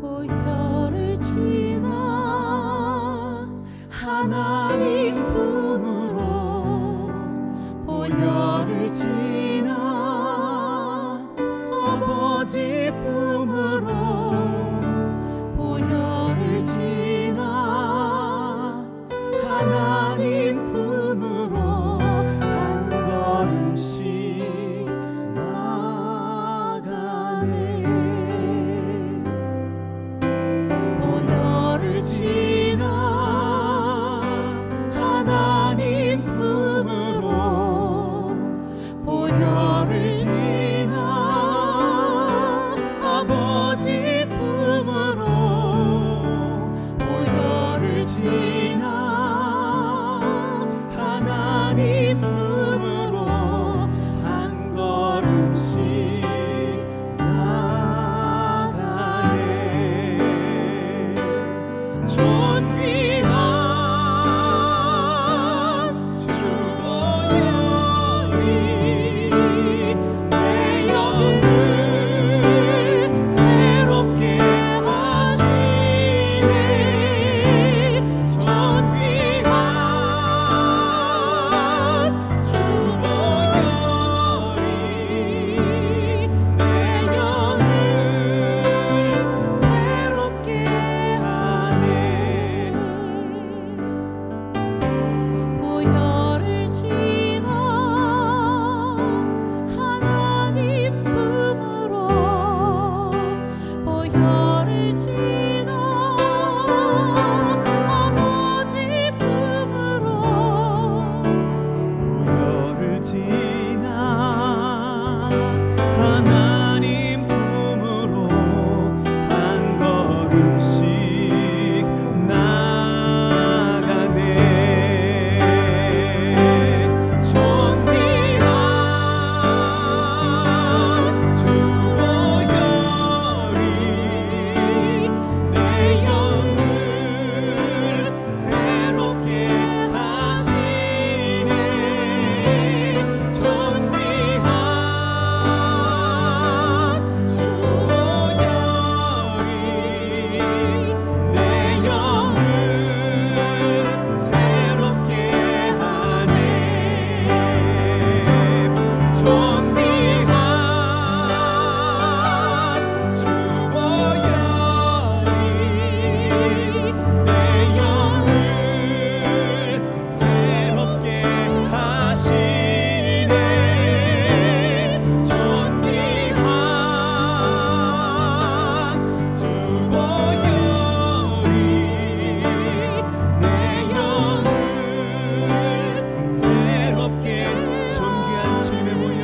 보혈을 지나 하나님 품으로 보혈을 지나 아버지 품으로 보혈을 지나 하나님 품으로 한 걸음씩 나가네. 보혈을 지나 하나님 품으로 보혈을 지나 아버지 품으로 보혈을 지나 하나님 품으로 한 걸음씩 나가네. 존귀한 주 보혈이 내 영을 새롭게 하시네. 존귀한 주 보혈이 내 영을 새롭게 하네. 보혈을 지나 하나님 품으로 보혈을 지나 아버지 품으로 보혈을 지나 하나님 품으로 한 걸음씩 나가네. 존귀한 주 보혈이 내 영을 새롭게 하시네. 존귀한 주 보혈이 내 영을 새롭게 하네. 존귀한 주 보혈이 내 영을 새롭게 하시네. 존귀한 주 보혈이 내 영을 새롭게. 존귀한 주님의 보혈,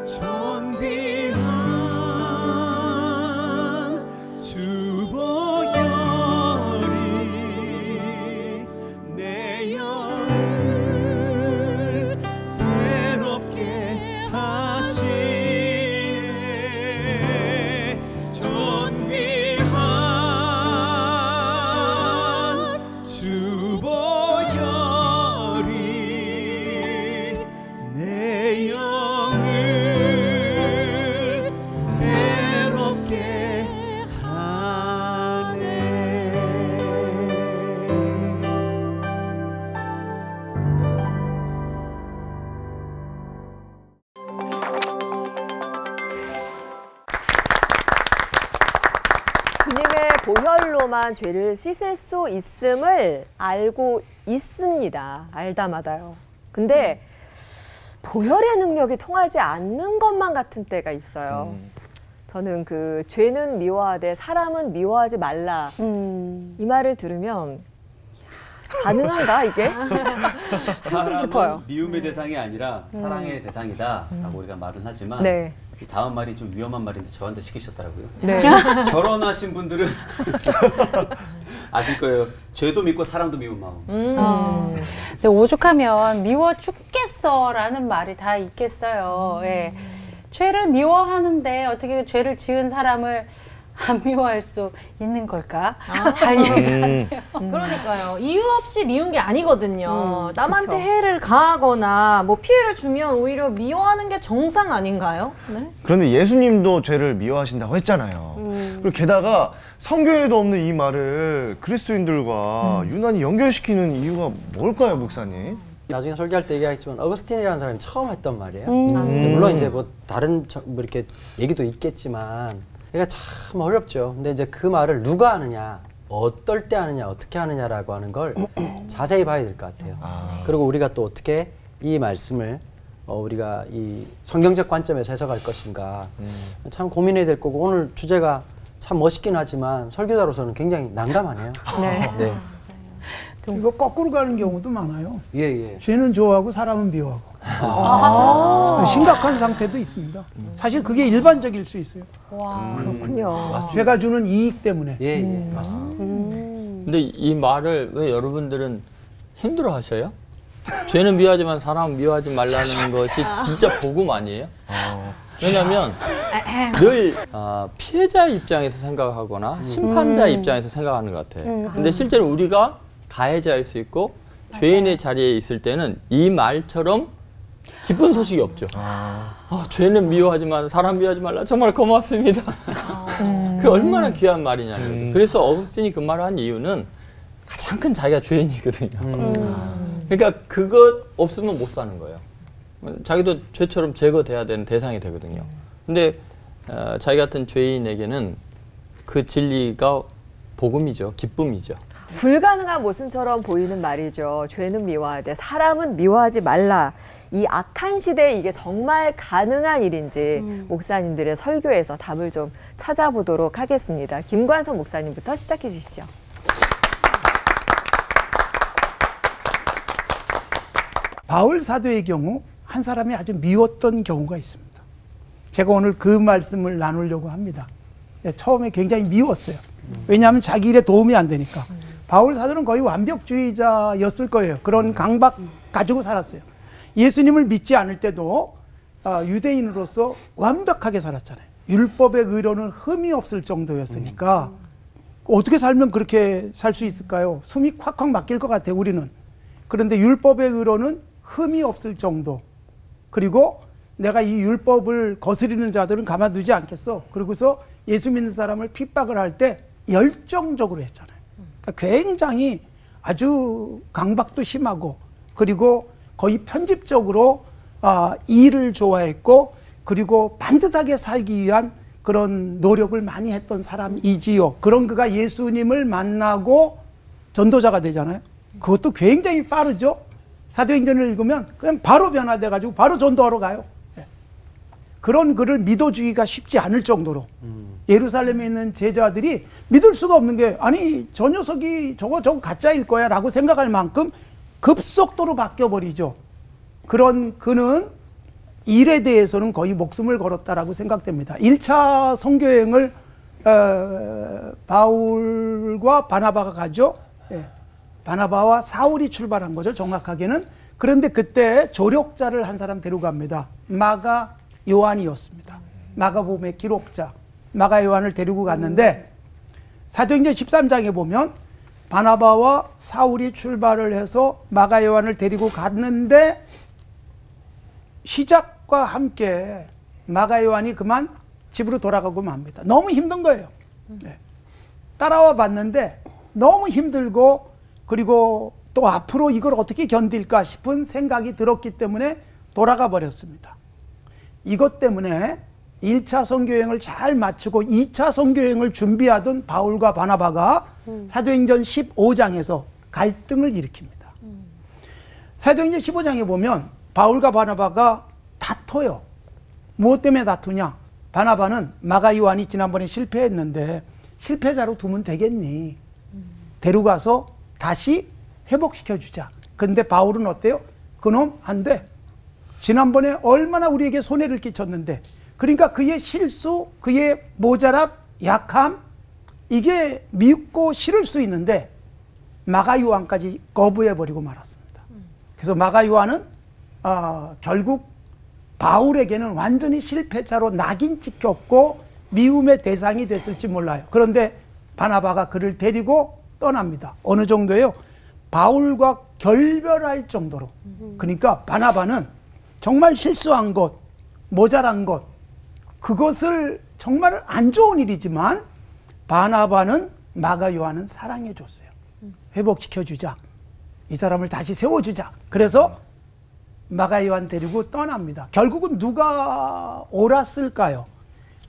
존귀한 주 보혈이 내 영을 새롭게 하시네. 존귀한 주 보혈이 내 영을 새롭게 하네. 주님의 보혈로만 죄를 씻을 수 있음을 알고 있습니다. 알다마다요. 근데 보혈의 능력이 통하지 않는 것만 같은 때가 있어요. 저는 그 죄는 미워하되 사람은 미워하지 말라 이 말을 들으면 가능한가 이게? 사람은 깊어요. 미움의 대상이 아니라 사랑의 대상이다라고 우리가 말은 하지만 네. 이 다음 말이 좀 위험한 말인데 저한테 시키셨더라고요. 네. 결혼하신 분들은 아실 거예요. 죄도 믿고 사람도 미운 마음. 근데 오죽하면 미워 죽겠어라는 말이 다 있겠어요. 예. 죄를 미워하는데 어떻게 죄를 지은 사람을 안 미워할 수 있는 걸까? 할 얘기가 그러니까요. 이유 없이 미운 게 아니거든요. 남한테 그쵸. 해를 가하거나 뭐 피해를 주면 오히려 미워하는 게 정상 아닌가요? 네. 그런데 예수님도 죄를 미워하신다고 했잖아요. 그리고 게다가 성경에도 없는 이 말을 그리스도인들과 유난히 연결시키는 이유가 뭘까요, 목사님? 나중에 설교할 때 얘기하겠지만 어거스틴이라는 사람이 처음 했던 말이에요. 근데 물론 이제 뭐 다른 뭐 이렇게 얘기도 있겠지만 그러니까 참 어렵죠. 근데 이제 그 말을 누가 하느냐, 어떨 때 하느냐, 어떻게 하느냐라고 하는 걸 자세히 봐야 될 것 같아요. 그리고 우리가 또 어떻게 이 말씀을 우리가 이 성경적 관점에서 해석할 것인가 참 고민해야 될 거고 오늘 주제가 참 멋있긴 하지만 설교자로서는 굉장히 난감하네요. 네. 이거 거꾸로 가는 경우도 많아요. 예. 죄는 좋아하고 사람은 미워하고. 심각한 상태도 있습니다. 사실 그게 일반적일 수 있어요. 그렇군요. 죄가 주는 이익 때문에. 예, 맞습니다. 근데 이 말을 왜 여러분들은 힘들어 하셔요? 죄는 미워하지만 사람은 미워하지 말라는 것이 진짜 복음 아니에요? 왜냐하면 늘 피해자 입장에서 생각하거나 심판자 입장에서 생각하는 것 같아요. 근데 실제로 우리가 가해자일 수 있고 죄인의 자리에 있을 때는 이 말처럼 기쁜 소식이 없죠. 죄는 미워하지만 사람 미워하지 말라. 정말 고맙습니다. 그 얼마나 귀한 말이냐는 거죠. 그래서 어거스틴이 그 말을 한 이유는 가장 큰 자기가 죄인이거든요. 그러니까 그것 없으면 못 사는 거예요. 자기도 죄처럼 제거돼야 되는 대상이 되거든요. 근데 자기 같은 죄인에게는 그 진리가 복음이죠. 기쁨이죠. 불가능한 모순처럼 보이는 말이죠. 죄는 미워하되 사람은 미워하지 말라. 이 악한 시대에 이게 정말 가능한 일인지 목사님들의 설교에서 답을 좀 찾아보도록 하겠습니다. 김관성 목사님부터 시작해 주시죠. 바울 사도의 경우 한 사람이 아주 미웠던 경우가 있습니다. 제가 오늘 그 말씀을 나누려고 합니다. 처음에 굉장히 미웠어요. 왜냐하면 자기 일에 도움이 안 되니까. 바울 사도는 거의 완벽주의자였을 거예요. 그런 강박 가지고 살았어요. 예수님을 믿지 않을 때도 유대인으로서 완벽하게 살았잖아요. 율법의 의로는 흠이 없을 정도였으니까 어떻게 살면 그렇게 살 수 있을까요? 숨이 콱콱 막힐 것 같아요, 우리는. 그런데 율법의 의로는 흠이 없을 정도. 그리고 내가 이 율법을 거스리는 자들은 가만두지 않겠어. 그러고서 예수 믿는 사람을 핍박을 할 때 열정적으로 했잖아요. 그러니까 굉장히 아주 강박도 심하고 그리고 거의 편집적으로 일을 좋아했고 그리고 반듯하게 살기 위한 그런 노력을 많이 했던 사람이지요. 그런 그가 예수님을 만나고 전도자가 되잖아요. 그것도 굉장히 빠르죠. 사도행전을 읽으면 그냥 바로 변화돼가지고 바로 전도하러 가요. 그런 그를 믿어주기가 쉽지 않을 정도로 예루살렘에 있는 제자들이 믿을 수가 없는 게 아니 저 녀석이 저거 가짜일 거야 라고 생각할 만큼 급속도로 바뀌어버리죠. 그런 그는 일에 대해서는 거의 목숨을 걸었다라고 생각됩니다. 1차 선교여행을 바울과 바나바가 가죠. 바나바와 사울이 출발한 거죠, 정확하게는. 그런데 그때 조력자를 한 사람 데려갑니다. 마가 요한이었습니다. 마가복음의 기록자 마가 요한을 데리고 갔는데 사도행전 13장에 보면 바나바와 사울이 출발을 해서 마가 요한을 데리고 갔는데 시작과 함께 마가 요한이 그만 집으로 돌아가고 맙니다. 너무 힘든 거예요. 따라와 봤는데 너무 힘들고 그리고 또 앞으로 이걸 어떻게 견딜까 싶은 생각이 들었기 때문에 돌아가 버렸습니다. 이것 때문에 1차 선교여행을 잘 마치고 2차 선교여행을 준비하던 바울과 바나바가 사도행전 15장에서 갈등을 일으킵니다. 사도행전 15장에 보면 바울과 바나바가 다퉈요. 무엇 때문에 다투냐? 바나바는 마가 요한이 지난번에 실패했는데 실패자로 두면 되겠니? 데려가서 다시 회복시켜주자. 근데 바울은 어때요? 그놈 안 돼. 지난번에 얼마나 우리에게 손해를 끼쳤는데 그러니까 그의 실수, 그의 모자람, 약함 이게 밉고 싫을 수 있는데 마가 요한까지 거부해버리고 말았습니다. 그래서 마가 요한은 결국 바울에게는 완전히 실패자로 낙인 찍혔고 미움의 대상이 됐을지 몰라요. 그런데 바나바가 그를 데리고 떠납니다. 어느 정도예요? 바울과 결별할 정도로. 그러니까 바나바는 정말 실수한 것, 모자란 것, 그것을 정말 안 좋은 일이지만 바나바는 마가 요한은 사랑해 줬어요. 회복시켜주자. 이 사람을 다시 세워주자. 그래서 마가 요한 데리고 떠납니다. 결국은 누가 옳았을까요?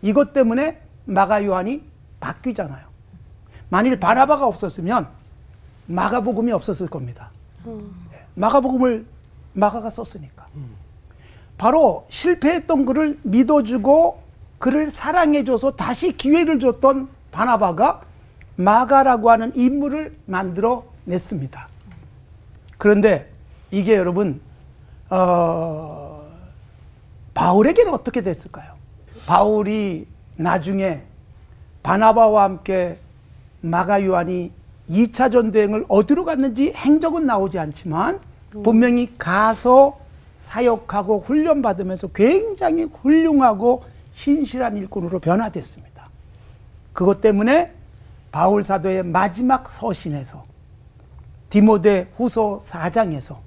이것 때문에 마가 요한이 바뀌잖아요. 만일 바나바가 없었으면 마가복음이 없었을 겁니다. 마가복음을 마가가 썼으니까. 바로 실패했던 그를 믿어주고 그를 사랑해줘서 다시 기회를 줬던 바나바가 마가라고 하는 인물을 만들어 냈습니다. 그런데 이게 여러분 바울에게는 어떻게 됐을까요? 바울이 나중에 바나바와 함께 마가 요한이 2차 전도행을 어디로 갔는지 행적은 나오지 않지만 분명히 가서 사역하고 훈련받으면서 굉장히 훌륭하고 신실한 일꾼으로 변화됐습니다. 그것 때문에 바울 사도의 마지막 서신에서 디모데 후서 4장에서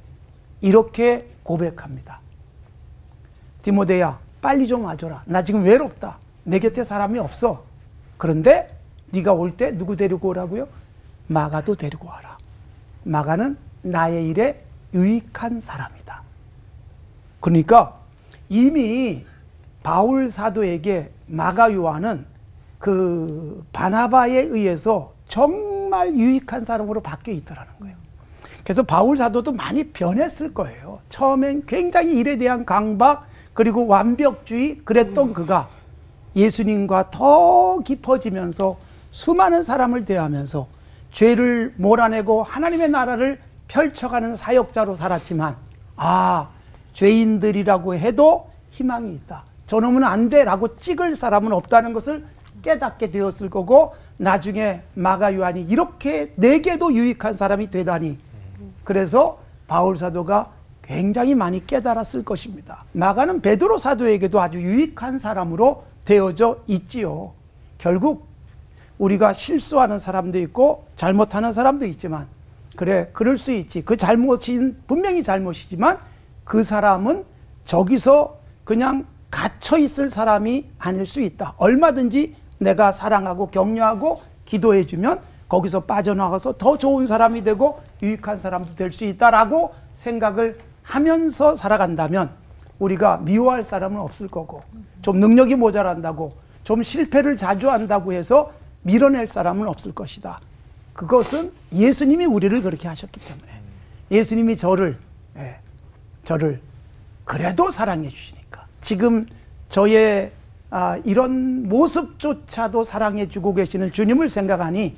이렇게 고백합니다. 디모데야, 빨리 좀 와줘라. 나 지금 외롭다. 내 곁에 사람이 없어. 그런데 네가 올 때 누구 데리고 오라고요? 마가도 데리고 와라. 마가는 나의 일에 유익한 사람이다. 그러니까 이미 바울 사도에게 마가 요한은 그 바나바에 의해서 정말 유익한 사람으로 바뀌어 있더라는 거예요. 그래서 바울 사도도 많이 변했을 거예요. 처음엔 굉장히 일에 대한 강박 그리고 완벽주의 그랬던 그가 예수님과 더 깊어지면서 수많은 사람을 대하면서 죄를 몰아내고 하나님의 나라를 펼쳐가는 사역자로 살았지만 죄인들이라고 해도 희망이 있다. 저놈은 안 돼 라고 찍을 사람은 없다는 것을 깨닫게 되었을 거고 나중에 마가 요한이 이렇게 내게도 유익한 사람이 되다니 그래서 바울 사도가 굉장히 많이 깨달았을 것입니다. 마가는 베드로 사도에게도 아주 유익한 사람으로 되어져 있지요. 결국 우리가 실수하는 사람도 있고 잘못하는 사람도 있지만 그래 그럴 수 있지. 그 잘못인 분명히 잘못이지만 그 사람은 저기서 그냥 갇혀 있을 사람이 아닐 수 있다. 얼마든지 내가 사랑하고 격려하고 기도해주면 거기서 빠져나가서 더 좋은 사람이 되고 유익한 사람도 될 수 있다라고 생각을 하면서 살아간다면 우리가 미워할 사람은 없을 거고 좀 능력이 모자란다고 좀 실패를 자주 한다고 해서 밀어낼 사람은 없을 것이다. 그것은 예수님이 우리를 그렇게 하셨기 때문에 예수님이 저를 그래도 사랑해 주시니까 지금 저의 이런 모습조차도 사랑해 주고 계시는 주님을 생각하니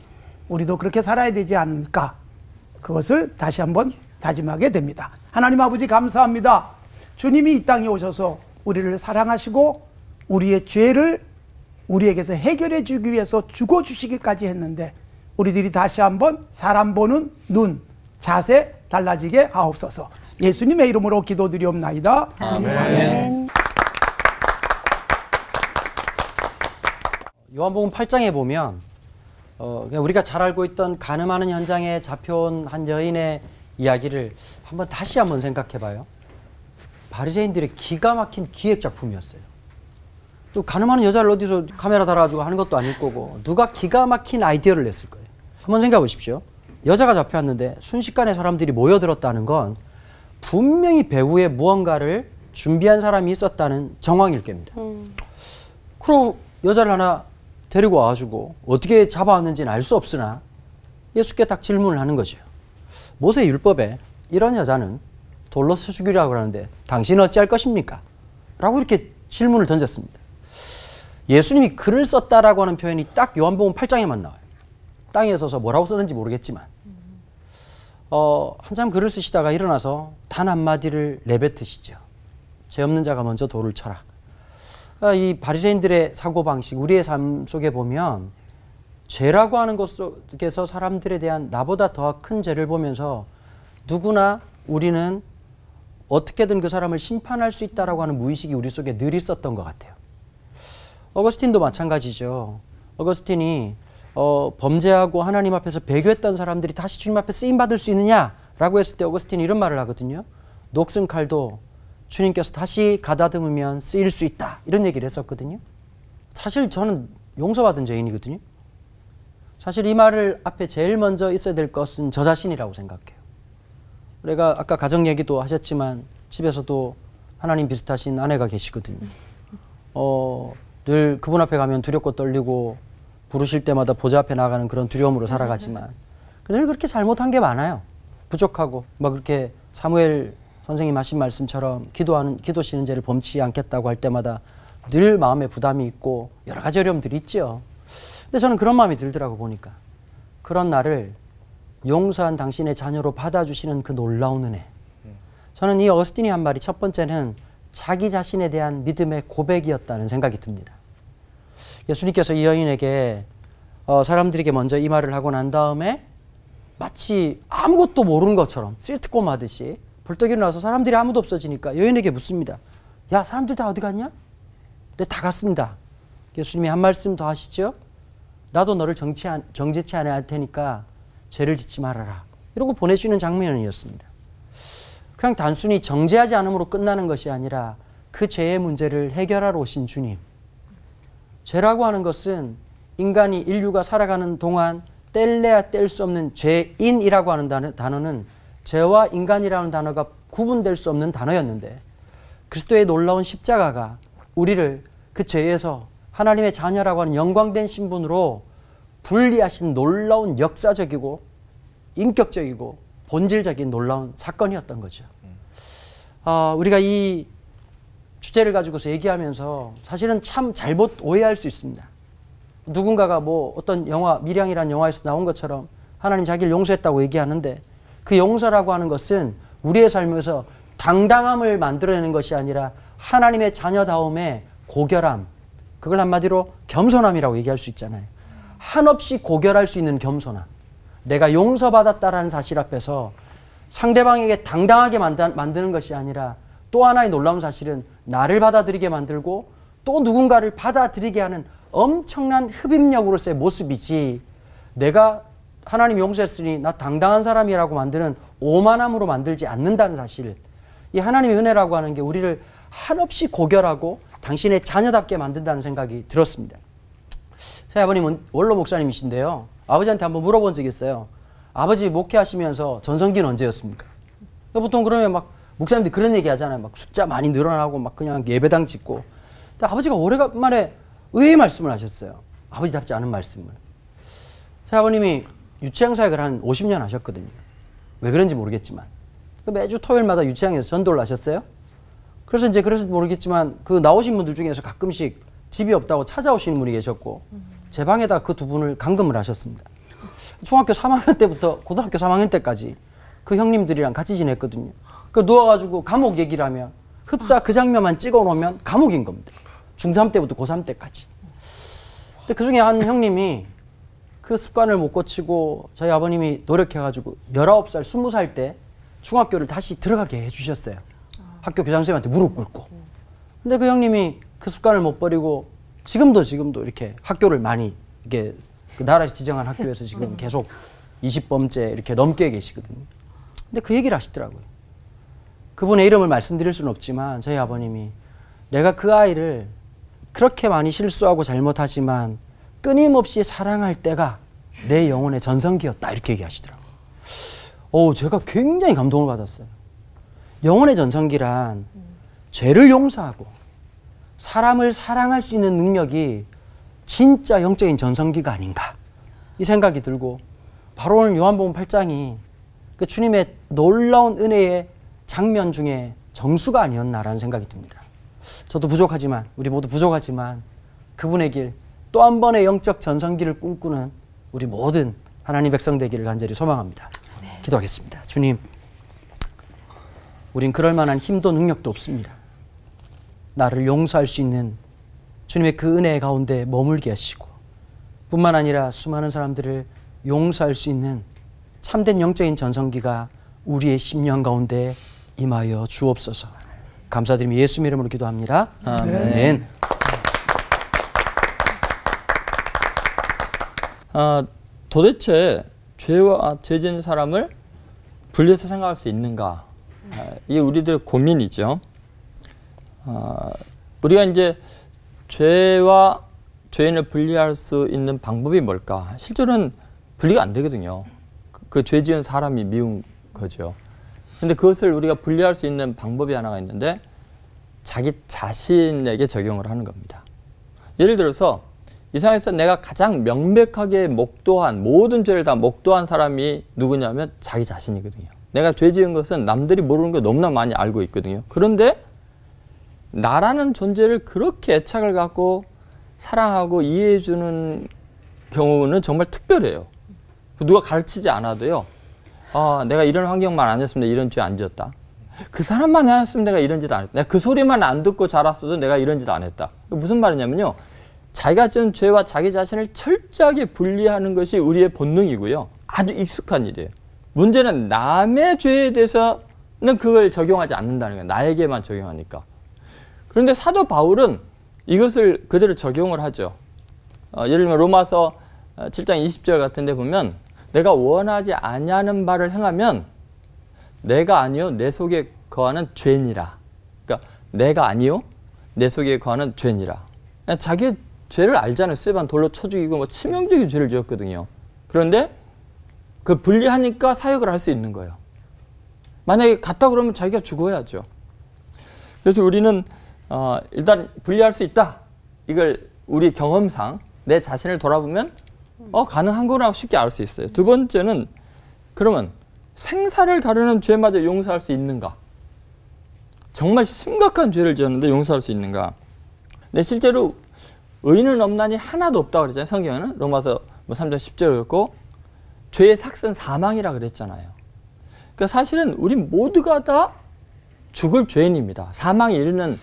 우리도 그렇게 살아야 되지 않을까 그것을 다시 한번 다짐하게 됩니다. 하나님 아버지 감사합니다. 주님이 이 땅에 오셔서 우리를 사랑하시고 우리의 죄를 우리에게서 해결해 주기 위해서 죽어주시기까지 했는데 우리들이 다시 한번 사람 보는 눈, 자세 달라지게 하옵소서. 예수님의 이름으로 기도드리옵나이다. 아멘. 요한복음 8장에 보면 우리가 잘 알고 있던 간음하는 현장에 잡혀온 한 여인의 이야기를 다시 한번 생각해 봐요. 바리새인들의 기가 막힌 기획 작품이었어요. 또 간음하는 여자를 어디서 카메라 달아가지고 하는 것도 아닐 거고 누가 기가 막힌 아이디어를 냈을 거예요. 한번 생각해 보십시오. 여자가 잡혀왔는데 순식간에 사람들이 모여들었다는 건 분명히 배후에 무언가를 준비한 사람이 있었다는 정황일 겁니다. 그리고 여자를 하나 데리고 와가지고 어떻게 잡아왔는지는 알 수 없으나 예수께 딱 질문을 하는 거죠. 모세 율법에 이런 여자는 돌로 쳐 죽이라고 하는데 당신은 어찌할 것입니까? 라고 이렇게 질문을 던졌습니다. 예수님이 글을 썼다라고 하는 표현이 딱 요한복음 8장에만 나와요. 땅에 서서 뭐라고 썼는지 모르겠지만 한참 글을 쓰시다가 일어나서 단 한마디를 내뱉으시죠. 죄 없는 자가 먼저 돌을 쳐라. 이 바리새인들의 사고방식, 우리의 삶 속에 보면 죄라고 하는 것 속에서 사람들에 대한 나보다 더 큰 죄를 보면서 누구나 우리는 어떻게든 그 사람을 심판할 수 있다라고 하는 무의식이 우리 속에 늘 있었던 것 같아요. 어거스틴도 마찬가지죠. 어거스틴이 범죄하고 하나님 앞에서 배교했던 사람들이 다시 주님 앞에 쓰임받을 수 있느냐라고 했을 때 어거스틴이 이런 말을 하거든요. 녹슨 칼도 주님께서 다시 가다듬으면 쓰일 수 있다. 이런 얘기를 했었거든요. 사실 저는 용서받은 죄인이거든요. 사실 이 말을 앞에 제일 먼저 있어야 될 것은 저 자신이라고 생각해요. 내가 아까 가정 얘기도 하셨지만 집에서도 하나님 비슷하신 아내가 계시거든요. 늘 그분 앞에 가면 두렵고 떨리고 부르실 때마다 보좌 앞에 나가는 그런 두려움으로 살아가지만 늘 그렇게 잘못한 게 많아요. 부족하고 막 그렇게 사무엘 선생님 하신 말씀처럼 기도 쉬는 죄를 범치 않겠다고 할 때마다 늘 마음에 부담이 있고 여러 가지 어려움들이 있죠. 근데 저는 그런 마음이 들더라고 보니까. 그런 나를 용서한 당신의 자녀로 받아주시는 그 놀라운 은혜. 저는 이 어거스틴이 한 말이 첫 번째는 자기 자신에 대한 믿음의 고백이었다는 생각이 듭니다. 예수님께서 이 여인에게 사람들에게 먼저 이 말을 하고 난 다음에 마치 아무것도 모르는 것처럼 시트콤 하듯이 벌떡 일어나서 사람들이 아무도 없어지니까 여인에게 묻습니다. 야, 사람들 다 어디 갔냐? 네, 다 갔습니다. 예수님이 한 말씀 더 하시죠. 나도 너를 정죄치 않아야 할 테니까 죄를 짓지 말아라. 이러고 보내주는 장면이었습니다. 그냥 단순히 정죄하지 않음으로 끝나는 것이 아니라 그 죄의 문제를 해결하러 오신 주님. 죄라고 하는 것은 인간이 인류가 살아가는 동안 뗄래야 뗄 수 없는 죄인이라고 하는 단어는 죄와 인간이라는 단어가 구분될 수 없는 단어였는데 그리스도의 놀라운 십자가가 우리를 그 죄에서 하나님의 자녀라고 하는 영광된 신분으로 분리하신 놀라운 역사적이고 인격적이고 본질적인 놀라운 사건이었던 거죠. 우리가 이 주제를 가지고서 얘기하면서 사실은 참 잘못 오해할 수 있습니다. 누군가가 뭐 어떤 영화, 밀양이라는 영화에서 나온 것처럼 하나님 자기를 용서했다고 얘기하는데 그 용서라고 하는 것은 우리의 삶에서 당당함을 만들어내는 것이 아니라 하나님의 자녀다움의 고결함, 그걸 한마디로 겸손함이라고 얘기할 수 있잖아요. 한없이 고결할 수 있는 겸손함. 내가 용서받았다라는 사실 앞에서 상대방에게 당당하게 만드는 것이 아니라 또 하나의 놀라운 사실은 나를 받아들이게 만들고 또 누군가를 받아들이게 하는 엄청난 흡입력으로서의 모습이지 내가 하나님 용서했으니 나 당당한 사람이라고 만드는 오만함으로 만들지 않는다는 사실. 이 하나님의 은혜라고 하는 게 우리를 한없이 고결하고 당신의 자녀답게 만든다는 생각이 들었습니다. 저희 아버님은 원로 목사님이신데요. 아버지한테 한번 물어본 적이 있어요. 아버지 목회하시면서 전성기는 언제였습니까? 보통 그러면 막 목사님들이 그런 얘기 하잖아요. 막 숫자 많이 늘어나고 막 그냥 예배당 짓고. 근데 아버지가 오래간만에 의외의 말씀을 하셨어요. 아버지답지 않은 말씀을. 저희 아버님이 유치양 사역을 한 50년 하셨거든요. 왜 그런지 모르겠지만. 매주 토요일마다 유치양에서 전도를 하셨어요. 그래서 모르겠지만 그 나오신 분들 중에서 가끔씩 집이 없다고 찾아오시는 분이 계셨고 제 방에다 그 두 분을 감금을 하셨습니다. 중학교 3학년 때부터 고등학교 3학년 때까지 그 형님들이랑 같이 지냈거든요. 그 누워가지고 감옥 얘기를 하면 흡사 그 장면만 찍어놓으면 감옥인 겁니다. 중3 때부터 고3 때까지. 근데 그 중에 한 형님이 그 습관을 못 고치고 저희 아버님이 노력해가지고 19살, 20살 때 중학교를 다시 들어가게 해주셨어요. 학교 교장선생님한테 무릎 꿇고. 근데 그 형님이 그 습관을 못 버리고 지금도 이렇게 학교를 많이 이게 그 나라에서 지정한 학교에서 지금 계속 20범째 이렇게 넘게 계시거든요. 근데 그 얘기를 하시더라고요. 그분의 이름을 말씀드릴 수는 없지만 저희 아버님이 내가 그 아이를 그렇게 많이 실수하고 잘못하지만 끊임없이 사랑할 때가 내 영혼의 전성기였다 이렇게 얘기하시더라고요. 제가 굉장히 감동을 받았어요. 영혼의 전성기란 죄를 용서하고 사람을 사랑할 수 있는 능력이 진짜 영적인 전성기가 아닌가 이 생각이 들고 바로 오늘 요한복음 8장이 그 주님의 놀라운 은혜의 장면 중에 정수가 아니었나라는 생각이 듭니다. 저도 부족하지만 우리 모두 부족하지만 그분의 길 또 한 번의 영적 전성기를 꿈꾸는 우리 모든 하나님 백성 되기를 간절히 소망합니다. 기도하겠습니다. 주님, 우린 그럴 만한 힘도 능력도 없습니다. 나를 용서할 수 있는 주님의 그 은혜 가운데 머물게 하시고 뿐만 아니라 수많은 사람들을 용서할 수 있는 참된 영적인 전성기가 우리의 심령 가운데 임하여 주옵소서. 감사드리며 예수 이름으로 기도합니다. 아멘. 도대체 죄와 죄 지은 사람을 분리해서 생각할 수 있는가? 이게 우리들의 고민이죠. 우리가 이제 죄와 죄인을 분리할 수 있는 방법이 뭘까? 실제로는 분리가 안 되거든요. 그 죄 지은 사람이 미운 거죠. 근데 그것을 우리가 분리할 수 있는 방법이 하나가 있는데 자기 자신에게 적용을 하는 겁니다. 예를 들어서 이 세상에서 내가 가장 명백하게 목도한 모든 죄를 다 목도한 사람이 누구냐면 자기 자신이거든요. 내가 죄 지은 것은 남들이 모르는 걸 너무나 많이 알고 있거든요. 그런데 나라는 존재를 그렇게 애착을 갖고 사랑하고 이해해 주는 경우는 정말 특별해요. 누가 가르치지 않아도요. 내가 이런 환경만 아니었으면 내가 이런 죄 안 지었다. 그 사람만 아니었으면 내가 이런 짓 안 했다. 내가 그 소리만 안 듣고 자랐어도 내가 이런 짓 안 했다. 무슨 말이냐면요. 자기가 지은 죄와 자기 자신을 철저하게 분리하는 것이 우리의 본능이고요. 아주 익숙한 일이에요. 문제는 남의 죄에 대해서는 그걸 적용하지 않는다는 거예요. 나에게만 적용하니까. 그런데 사도 바울은 이것을 그대로 적용을 하죠. 예를 들면 로마서 7장 20절 같은 데 보면 내가 원하지 아니하는 바를 행하면 내가 아니요 내 속에 거하는 죄니라. 그러니까 내가 아니요 내 속에 거하는 죄니라. 자기 죄를 알잖아요. 스테반 돌로 쳐 죽이고 뭐 치명적인 죄를 지었거든요. 그런데 그걸 분리하니까 사역을 할 수 있는 거예요. 만약에 갔다 그러면 자기가 죽어야죠. 그래서 우리는 일단 분리할 수 있다. 이걸 우리 경험상 내 자신을 돌아보면 가능한 거라고 쉽게 알 수 있어요. 두 번째는 그러면 생사를 다루는 죄마저 용서할 수 있는가? 정말 심각한 죄를 지었는데 용서할 수 있는가? 근데 실제로 의인은 없나니 하나도 없다고 그랬잖아요. 성경에는 로마서 3장 10절 그랬고 죄의 삭은 사망이라 그랬잖아요. 그러니까 사실은 우리 모두가 다 죽을 죄인입니다. 사망에 이르는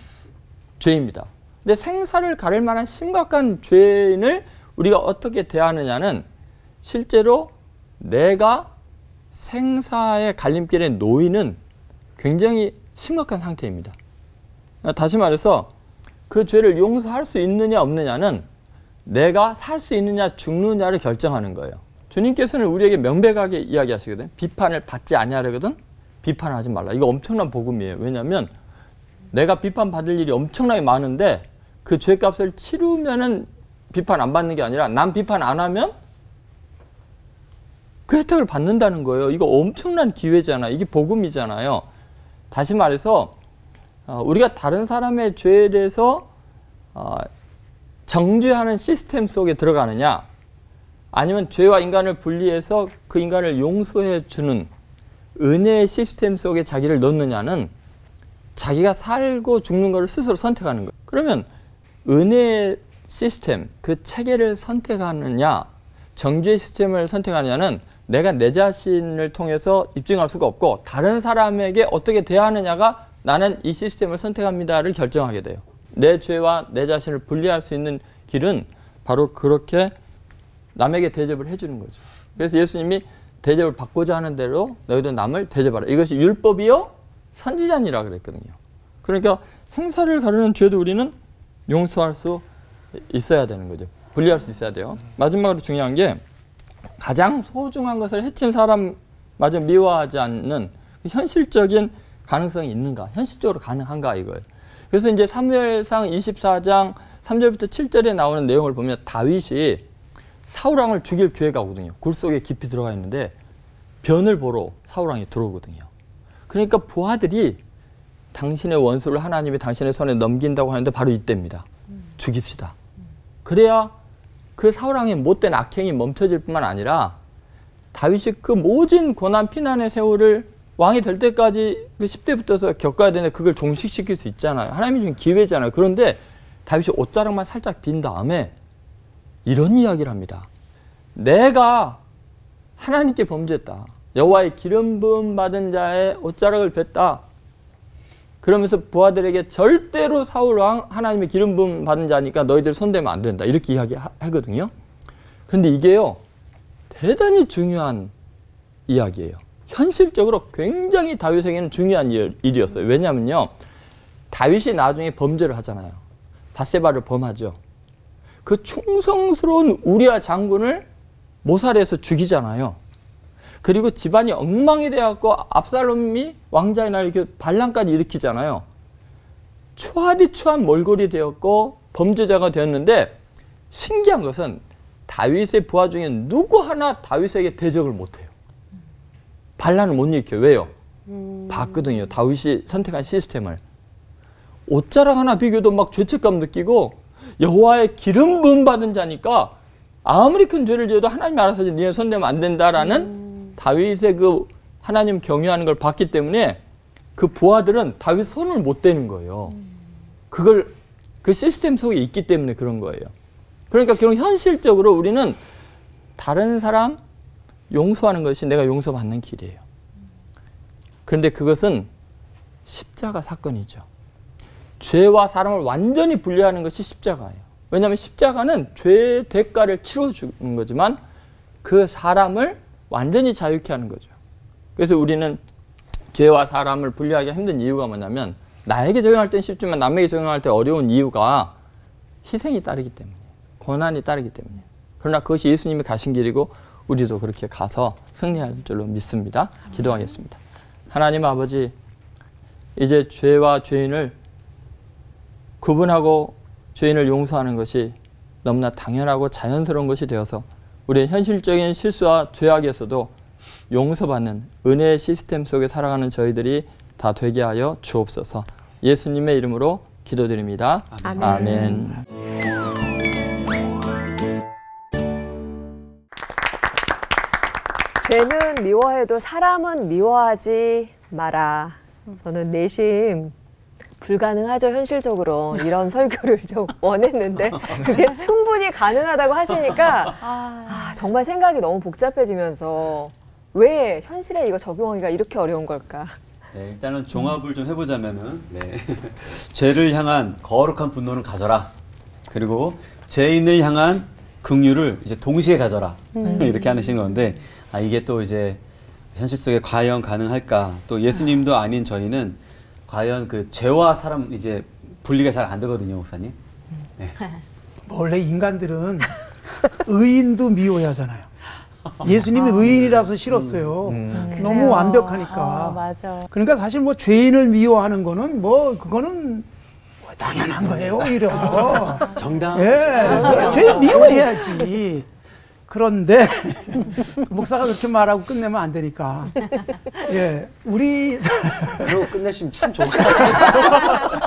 죄입니다. 근데 생사를 가릴 만한 심각한 죄인을 우리가 어떻게 대하느냐는 실제로 내가 생사의 갈림길에 놓이는 굉장히 심각한 상태입니다. 다시 말해서 그 죄를 용서할 수 있느냐 없느냐는 내가 살 수 있느냐 죽느냐를 결정하는 거예요. 주님께서는 우리에게 명백하게 이야기하시거든. 비판을 받지 아니하려거든 비판하지 말라. 이거 엄청난 복음이에요. 왜냐하면 내가 비판받을 일이 엄청나게 많은데 그 죄값을 치르면은 비판 안 받는 게 아니라 남 비판 안 하면 그 혜택을 받는다는 거예요. 이거 엄청난 기회잖아요. 이게 복음이잖아요. 다시 말해서 우리가 다른 사람의 죄에 대해서 정죄하는 시스템 속에 들어가느냐 아니면 죄와 인간을 분리해서 그 인간을 용서해 주는 은혜의 시스템 속에 자기를 넣느냐는 자기가 살고 죽는 것을 스스로 선택하는 거예요. 그러면 은혜의 시스템, 그 체계를 선택하느냐 정죄 시스템을 선택하느냐는 내가 내 자신을 통해서 입증할 수가 없고 다른 사람에게 어떻게 대하느냐가 나는 이 시스템을 선택합니다를 결정하게 돼요. 내 죄와 내 자신을 분리할 수 있는 길은 바로 그렇게 남에게 대접을 해주는 거죠. 그래서 예수님이 대접을 받고자 하는 대로 너희도 남을 대접하라. 이것이 율법이요 선지자니라 그랬거든요. 그러니까 생사를 가르는 죄도 우리는 용서할 수 있어야 되는 거죠. 분리할 수 있어야 돼요. 마지막으로 중요한 게 가장 소중한 것을 해친 사람마저 미워하지 않는 현실적인 가능성이 있는가? 현실적으로 가능한가 이거예요. 그래서 이제 사무엘상 24장 3절부터 7절에 나오는 내용을 보면 다윗이 사울왕을 죽일 기회가 오거든요. 굴 속에 깊이 들어가 있는데 변을 보러 사울왕이 들어오거든요. 그러니까 부하들이 당신의 원수를 하나님이 당신의 손에 넘긴다고 하는데 바로 이때입니다. 죽입시다. 그래야 그 사울왕의 못된 악행이 멈춰질 뿐만 아니라 다윗이 그 모진 고난 피난의 세월을 왕이 될 때까지 그 10대부터서 겪어야 되는데 그걸 종식시킬 수 있잖아요. 하나님이 준 기회잖아요. 그런데 다윗이 옷자락만 살짝 빈 다음에 이런 이야기를 합니다. 내가 하나님께 범죄했다. 여호와의 기름 부음 받은 자의 옷자락을 뱉다. 그러면서 부하들에게 절대로 사울 왕 하나님의 기름 부음 받은 자니까 너희들 손대면 안 된다. 이렇게 이야기하거든요. 그런데 이게요. 대단히 중요한 이야기예요. 현실적으로 굉장히 다윗에게는 중요한 일이었어요. 왜냐면요. 다윗이 나중에 범죄를 하잖아요. 밧세바를 범하죠. 그 충성스러운 우리아 장군을 모살해서 죽이잖아요. 그리고 집안이 엉망이 되어갖고 압살롬이 왕자의 날 이렇게 반란까지 일으키잖아요. 추하디추한 몰골이 되었고 범죄자가 되었는데 신기한 것은 다윗의 부하 중에 누구 하나 다윗에게 대적을 못해요. 반란을 못 일으켜요. 왜요? 봤거든요. 다윗이 선택한 시스템을. 옷자락 하나 비교도 막 죄책감 느끼고 여호와의 기름 부음 받은 자니까 아무리 큰 죄를 지어도 하나님 알아서 니네 손대면 안 된다라는 다윗의 그 하나님 경유하는 걸 봤기 때문에 그 부하들은 다윗 손을 못 대는 거예요. 그걸 그 시스템 속에 있기 때문에 그런 거예요. 그러니까 결국 현실적으로 우리는 다른 사람 용서하는 것이 내가 용서받는 길이에요. 그런데 그것은 십자가 사건이죠. 죄와 사람을 완전히 분리하는 것이 십자가예요. 왜냐하면 십자가는 죄의 대가를 치러주는 거지만 그 사람을 완전히 자유케 하는 거죠. 그래서 우리는 죄와 사람을 분리하기가 힘든 이유가 뭐냐면 나에게 적용할 땐 쉽지만 남에게 적용할 때 어려운 이유가 희생이 따르기 때문이에요. 고난이 따르기 때문이에요. 그러나 그것이 예수님이 가신 길이고 우리도 그렇게 가서 승리할 줄로 믿습니다. 기도하겠습니다. 하나님 아버지, 이제 죄와 죄인을 구분하고 죄인을 용서하는 것이 너무나 당연하고 자연스러운 것이 되어서 우리의 현실적인 실수와 죄악에서도 용서받는 은혜의 시스템 속에 살아가는 저희들이 다 되게 하여 주옵소서. 예수님의 이름으로 기도드립니다. 아멘. 아멘. 죄는 미워해도 사람은 미워하지 마라. 저는 내심 불가능하죠, 현실적으로. 이런 설교를 좀 원했는데 그게 충분히 가능하다고 하시니까 정말 생각이 너무 복잡해지면서 왜 현실에 이거 적용하기가 이렇게 어려운 걸까? 네, 일단은 종합을 좀 해보자면은 죄를 향한 거룩한 분노는 가져라. 그리고 죄인을 향한 긍휼을 이제 동시에 가져라. 이렇게 하시는 건데 이게 또 이제 현실 속에 과연 가능할까? 또 예수님도 아닌 저희는 과연 그 죄와 사람 이제 분리가 잘 안 되거든요, 목사님. 네. 원래 인간들은 의인도 미워하잖아요. 예수님이 의인이라서 싫었어요. 너무 완벽하니까. 맞아. 그러니까 사실 뭐 죄인을 미워하는 거는 뭐 그거는 당연한 거예요, 오히려. 정당. 예, 죄인 미워해야지. 그런데 목사가 그렇게 말하고 끝내면 안 되니까. 예, 우리 그러고 끝내시면 참 좋을 것 같아요.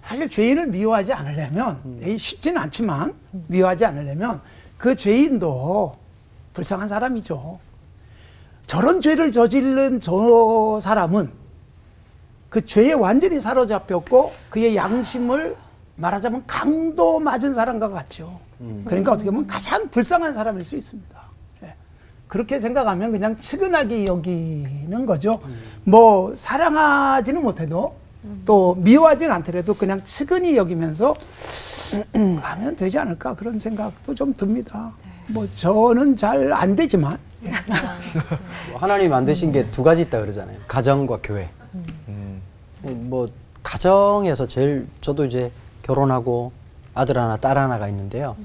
사실 죄인을 미워하지 않으려면 쉽지는 않지만 미워하지 않으려면 그 죄인도 불쌍한 사람이죠. 저런 죄를 저지른 저 사람은 그 죄에 완전히 사로잡혔고 그의 양심을 말하자면 강도 맞은 사람과 같죠. 그러니까 어떻게 보면 가장 불쌍한 사람일 수 있습니다. 예. 그렇게 생각하면 그냥 측은하게 여기는 거죠. 뭐 사랑하지는 못해도 또 미워하지는 않더라도 그냥 측은히 여기면서 하면 되지 않을까 그런 생각도 좀 듭니다. 뭐 저는 잘 안 되지만 하나님 만드신 게 두 가지 있다 그러잖아요. 가정과 교회. 뭐 가정에서 제일 저도 이제 결혼하고 아들 하나 딸 하나가 있는데요.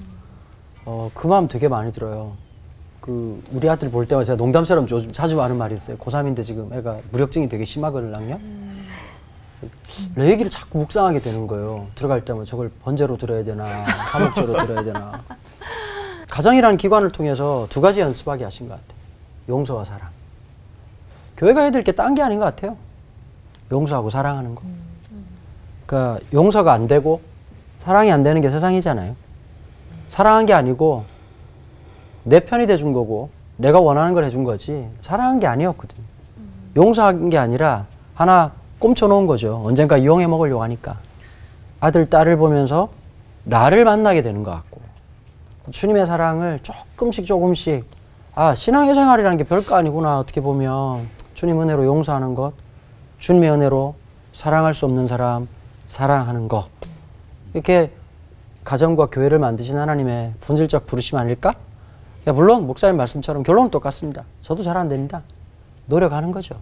그 마음 되게 많이 들어요. 그 우리 아들 볼 때마다 제가 농담처럼 요즘 자주 하는 말이 있어요. 고3인데 지금 애가 무력증이 되게 심하거든요. 내 얘기를 자꾸 묵상하게 되는 거예요. 들어갈 때마다 저걸 번제로 들어야 되나 화목제로 들어야 되나. 가정이라는 기관을 통해서 두 가지 연습하게 하신 것 같아요. 용서와 사랑. 교회가 해야 될 게 딴 게 아닌 것 같아요. 용서하고 사랑하는 거. 그러니까 용서가 안 되고 사랑이 안 되는 게 세상이잖아요. 사랑한 게 아니고 내 편이 돼준 거고 내가 원하는 걸 해준 거지 사랑한 게 아니었거든요. 용서한 게 아니라 하나 꼼쳐놓은 거죠. 언젠가 이용해 먹으려고 하니까. 아들, 딸을 보면서 나를 만나게 되는 것 같고 주님의 사랑을 조금씩 신앙의 생활이라는 게 별거 아니구나. 어떻게 보면 주님 은혜로 용서하는 것, 주님의 은혜로 사랑할 수 없는 사람 사랑하는 것, 이렇게 가정과 교회를 만드신 하나님의 본질적 부르심 아닐까? 물론 목사님 말씀처럼 결론은 똑같습니다. 저도 잘 안 됩니다. 노력하는 거죠.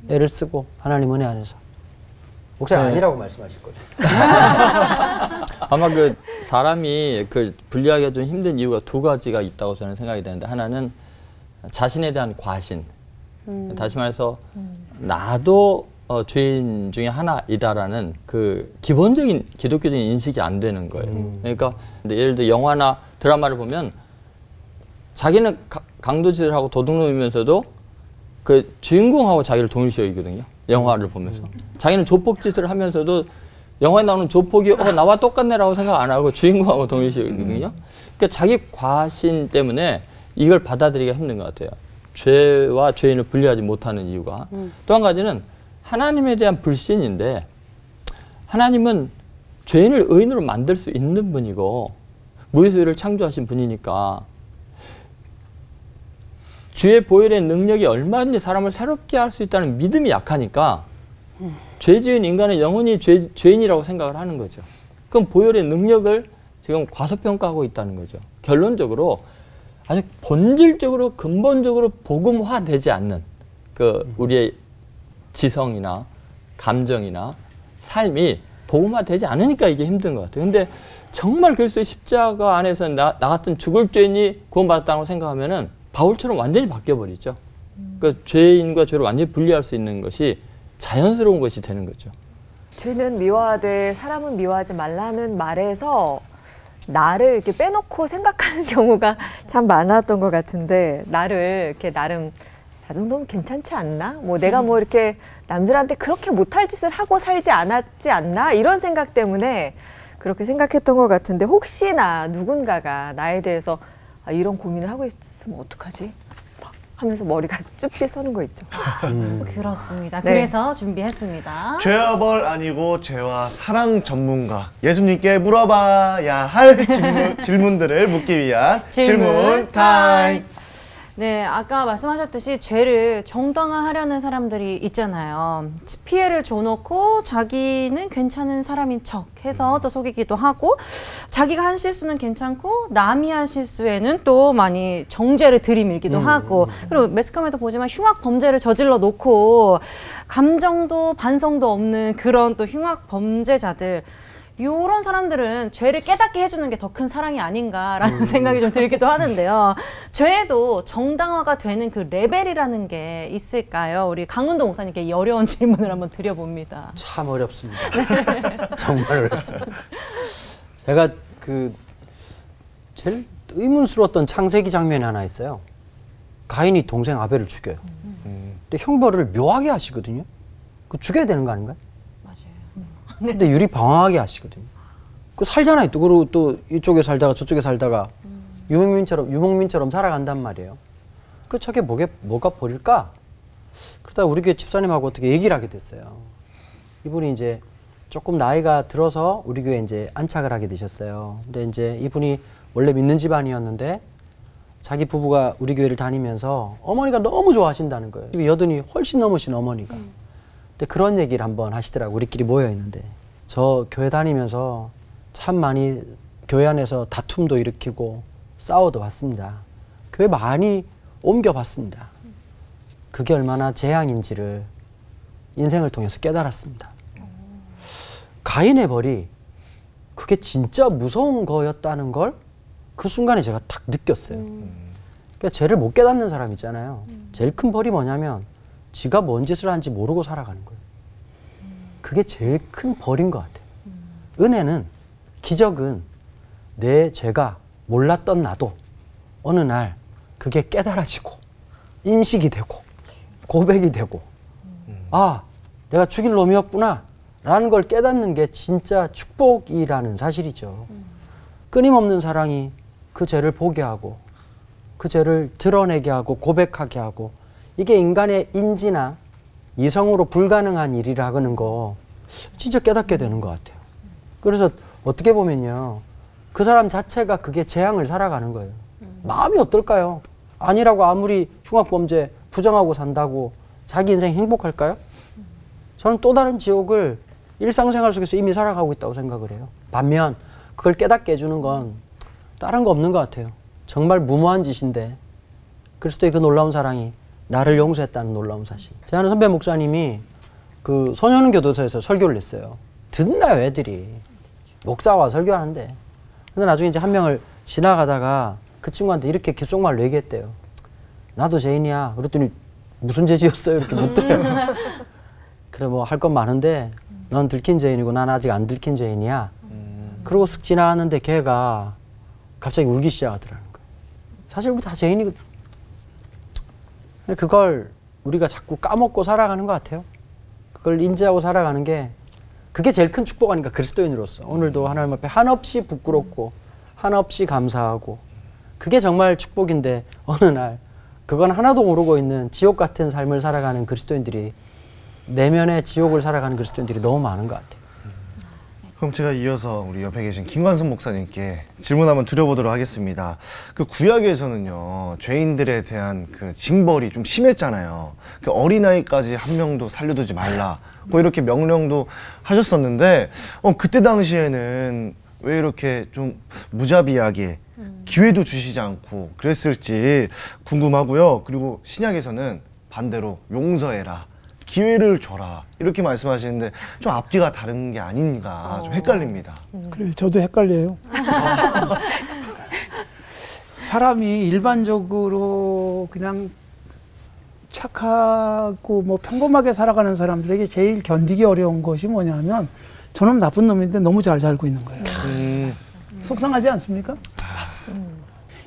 애를 쓰고 하나님 은혜 안에서. 목사님 네. 아니라고 말씀하실 거죠. 아마 그 사람이 그 분리하기가 좀 힘든 이유가 두 가지가 있다고 저는 생각이 되는데, 하나는 자신에 대한 과신. 다시 말해서 나도 죄인 중에 하나이다라는 그 기본적인 기독교적인 인식이 안 되는 거예요. 그러니까 예를 들어 영화나 드라마를 보면 자기는 강도짓을 하고 도둑놈이면서도 그 주인공하고 자기를 동일시 여기거든요. 영화를 보면서. 자기는 조폭짓을 하면서도 영화에 나오는 조폭이 나와 똑같네라고 생각 안 하고 주인공하고 동일시 여기거든요. 그러니까 자기 과신 때문에 이걸 받아들이기가 힘든 것 같아요. 죄와 죄인을 분리하지 못하는 이유가. 또 한 가지는 하나님에 대한 불신인데, 하나님은 죄인을 의인으로 만들 수 있는 분이고 무에서 의를 창조하신 분이니까 주의 보혈의 능력이 얼마든지 사람을 새롭게 할 수 있다는 믿음이 약하니까 죄 지은 인간은 영원히 죄인이라고 생각을 하는 거죠. 그럼 보혈의 능력을 지금 과소평가하고 있다는 거죠. 결론적으로 아주 본질적으로 근본적으로 복음화되지 않는 그 우리의 지성이나 감정이나 삶이 복음화되지 않으니까 이게 힘든 것 같아요. 근데 정말 그리스도의 십자가 안에서 나 같은 죽을 죄인이 구원받았다고 생각하면은 바울처럼 완전히 바뀌어버리죠. 그러니까 죄인과 죄를 완전히 분리할 수 있는 것이 자연스러운 것이 되는 거죠. 죄는 미워하되 사람은 미워하지 말라는 말에서 나를 이렇게 빼놓고 생각하는 경우가 참 많았던 것 같은데, 나를 이렇게 나름 이 정도면 괜찮지 않나? 뭐 내가 뭐 이렇게 남들한테 그렇게 못할 짓을 하고 살지 않았지 않나? 이런 생각 때문에 그렇게 생각했던 것 같은데, 혹시나 누군가가 나에 대해서 이런 고민을 하고 있으면 어떡하지? 막 하면서 머리가 쭈뼛 서는 거 있죠. 그렇습니다. 네. 그래서 준비했습니다. 죄와 벌 아니고 죄와 사랑 전문가 예수님께 물어봐야 할 질문들을 묻기 위한 질문 타임. 네, 아까 말씀하셨듯이 죄를 정당화하려는 사람들이 있잖아요. 피해를 줘놓고 자기는 괜찮은 사람인 척 해서 또 속이기도 하고, 자기가 한 실수는 괜찮고 남이 한 실수에는 또 많이 정죄를 들이밀기도 하고, 그리고 매스컴에도 보지만 흉악 범죄를 저질러 놓고 감정도 반성도 없는 그런 또 흉악 범죄자들, 이런 사람들은 죄를 깨닫게 해주는 게 더 큰 사랑이 아닌가라는 생각이 좀 들기도 하는데요. 죄도 정당화가 되는 그 레벨이라는 게 있을까요? 우리 강은도 목사님께 이 어려운 질문을 한번 드려봅니다. 참 어렵습니다. 정말 어렵습니다. 제가 그 제일 의문스러웠던 창세기 장면이 하나 있어요. 가인이 동생 아벨을 죽여요. 근데 형벌을 묘하게 하시거든요. 그 죽여야 되는 거 아닌가요? 근데 유리 방황하게 하시거든요. 그 살잖아요. 또 그리고 또 이쪽에 살다가 저쪽에 살다가 유목민처럼 살아간단 말이에요. 그 저게 뭐가 버릴까? 그러다가 우리 교회 집사님하고 어떻게 얘기를 하게 됐어요. 이분이 이제 조금 나이가 들어서 우리 교회에 이제 안착을 하게 되셨어요. 근데 이제 이분이 원래 믿는 집안이었는데 자기 부부가 우리 교회를 다니면서 어머니가 너무 좋아하신다는 거예요. 여든이 훨씬 넘으신 어머니가. 근데 그런 얘기를 한번 하시더라고. 우리끼리 모여 있는데, 저 교회 다니면서 참 많이 교회 안에서 다툼도 일으키고 싸워도 봤습니다. 교회 많이 옮겨봤습니다. 그게 얼마나 재앙인지를 인생을 통해서 깨달았습니다. 가인의 벌이 그게 진짜 무서운 거였다는 걸 그 순간에 제가 탁 느꼈어요. 그러니까 죄를 못 깨닫는 사람 있잖아요. 제일 큰 벌이 뭐냐면 지가 뭔 짓을 한지 모르고 살아가는 거예요. 그게 제일 큰 벌인 것 같아요. 은혜는, 기적은 내 죄가 몰랐던 나도 어느 날 그게 깨달아지고 인식이 되고 고백이 되고, 아, 내가 죽일 놈이었구나 라는 걸 깨닫는 게 진짜 축복이라는 사실이죠. 끊임없는 사랑이 그 죄를 보게 하고 그 죄를 드러내게 하고 고백하게 하고, 이게 인간의 인지나 이성으로 불가능한 일이라는 거 진짜 깨닫게 되는 것 같아요. 그래서 어떻게 보면요, 그 사람 자체가 그게 재앙을 살아가는 거예요. 마음이 어떨까요? 아니라고 아무리 흉악범죄 부정하고 산다고 자기 인생 행복할까요? 저는 또 다른 지옥을 일상생활 속에서 이미 살아가고 있다고 생각을 해요. 반면 그걸 깨닫게 해주는 건 다른 거 없는 것 같아요. 정말 무모한 짓인데 그리스도의 그 놀라운 사랑이 나를 용서했다는 놀라운 사실. 제 아는 선배 목사님이 그 소년교도소에서 설교를 했어요. 듣나요, 애들이. 목사와 설교하는데. 근데 나중에 이제 한 명을 지나가다가 그 친구한테 이렇게 귓속말로 얘기했대요. 나도 죄인이야. 그랬더니 무슨 죄 지었어요? 이렇게 묻더래요. 그래 뭐 할 건 많은데 넌 들킨 죄인이고 난 아직 안 들킨 죄인이야. 그러고 쓱 지나갔는데 걔가 갑자기 울기 시작하더라는 거예요. 사실 우리 다 죄인이거든. 그걸 우리가 자꾸 까먹고 살아가는 것 같아요. 그걸 인지하고 살아가는 게 그게 제일 큰 축복 아닌가, 그리스도인으로서. 오늘도 하나님 앞에 한없이 부끄럽고 한없이 감사하고 그게 정말 축복인데 어느 날 그건 하나도 모르고 있는 지옥 같은 삶을 살아가는 그리스도인들이, 내면의 지옥을 살아가는 그리스도인들이 너무 많은 것 같아요. 그럼 제가 이어서 우리 옆에 계신 김관선 목사님께 질문 한번 드려보도록 하겠습니다. 그 구약에서는요, 죄인들에 대한 그 징벌이 좀 심했잖아요. 그 어린아이까지 한 명도 살려두지 말라, 뭐 이렇게 명령도 하셨었는데, 그때 당시에는 왜 이렇게 좀 무자비하게 기회도 주시지 않고 그랬을지 궁금하고요. 그리고 신약에서는 반대로 용서해라, 기회를 줘라, 이렇게 말씀하시는데 좀 앞뒤가 다른 게 아닌가 좀 헷갈립니다. 그래요. 저도 헷갈려요. 사람이 일반적으로 그냥 착하고 뭐 평범하게 살아가는 사람들에게 제일 견디기 어려운 것이 뭐냐면 저놈 나쁜 놈인데 너무 잘 살고 있는 거예요. 속상하지 않습니까? 맞습니다.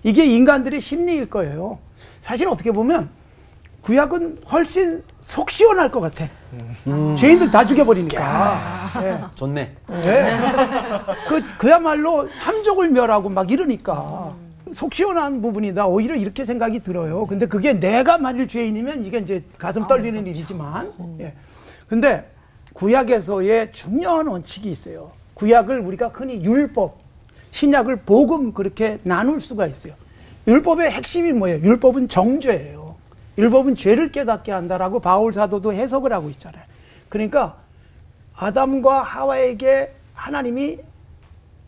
이게 인간들의 심리일 거예요. 사실 어떻게 보면 구약은 훨씬 속 시원할 것 같아. 죄인들 다 죽여버리니까. 네. 좋네. 네. 그야말로 삼족을 멸하고 막 이러니까 속 시원한 부분이다. 오히려 이렇게 생각이 들어요. 근데 그게 내가 만일 죄인이면 이게 이제 가슴 떨리는 일이지만. 예. 근데 구약에서의 중요한 원칙이 있어요. 구약을 우리가 흔히 율법, 신약을 복음 그렇게 나눌 수가 있어요. 율법의 핵심이 뭐예요? 율법은 정죄예요. 율법은 죄를 깨닫게 한다라고 바울 사도도 해석을 하고 있잖아요. 그러니까 아담과 하와에게 하나님이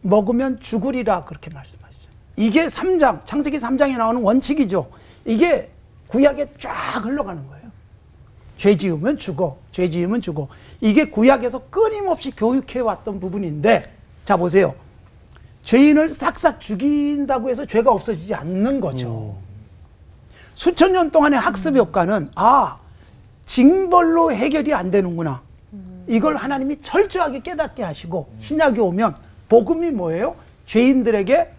먹으면 죽으리라 그렇게 말씀하시죠. 이게 3장, 창세기 3장에 나오는 원칙이죠. 이게 구약에 쫙 흘러가는 거예요. 죄 지으면 죽어, 죄 지으면 죽어. 이게 구약에서 끊임없이 교육해왔던 부분인데, 자 보세요. 죄인을 싹싹 죽인다고 해서 죄가 없어지지 않는 거죠. 수천 년 동안의 학습 효과는 징벌로 해결이 안 되는구나. 이걸 하나님이 철저하게 깨닫게 하시고, 신약이 오면 복음이 뭐예요? 죄인들에게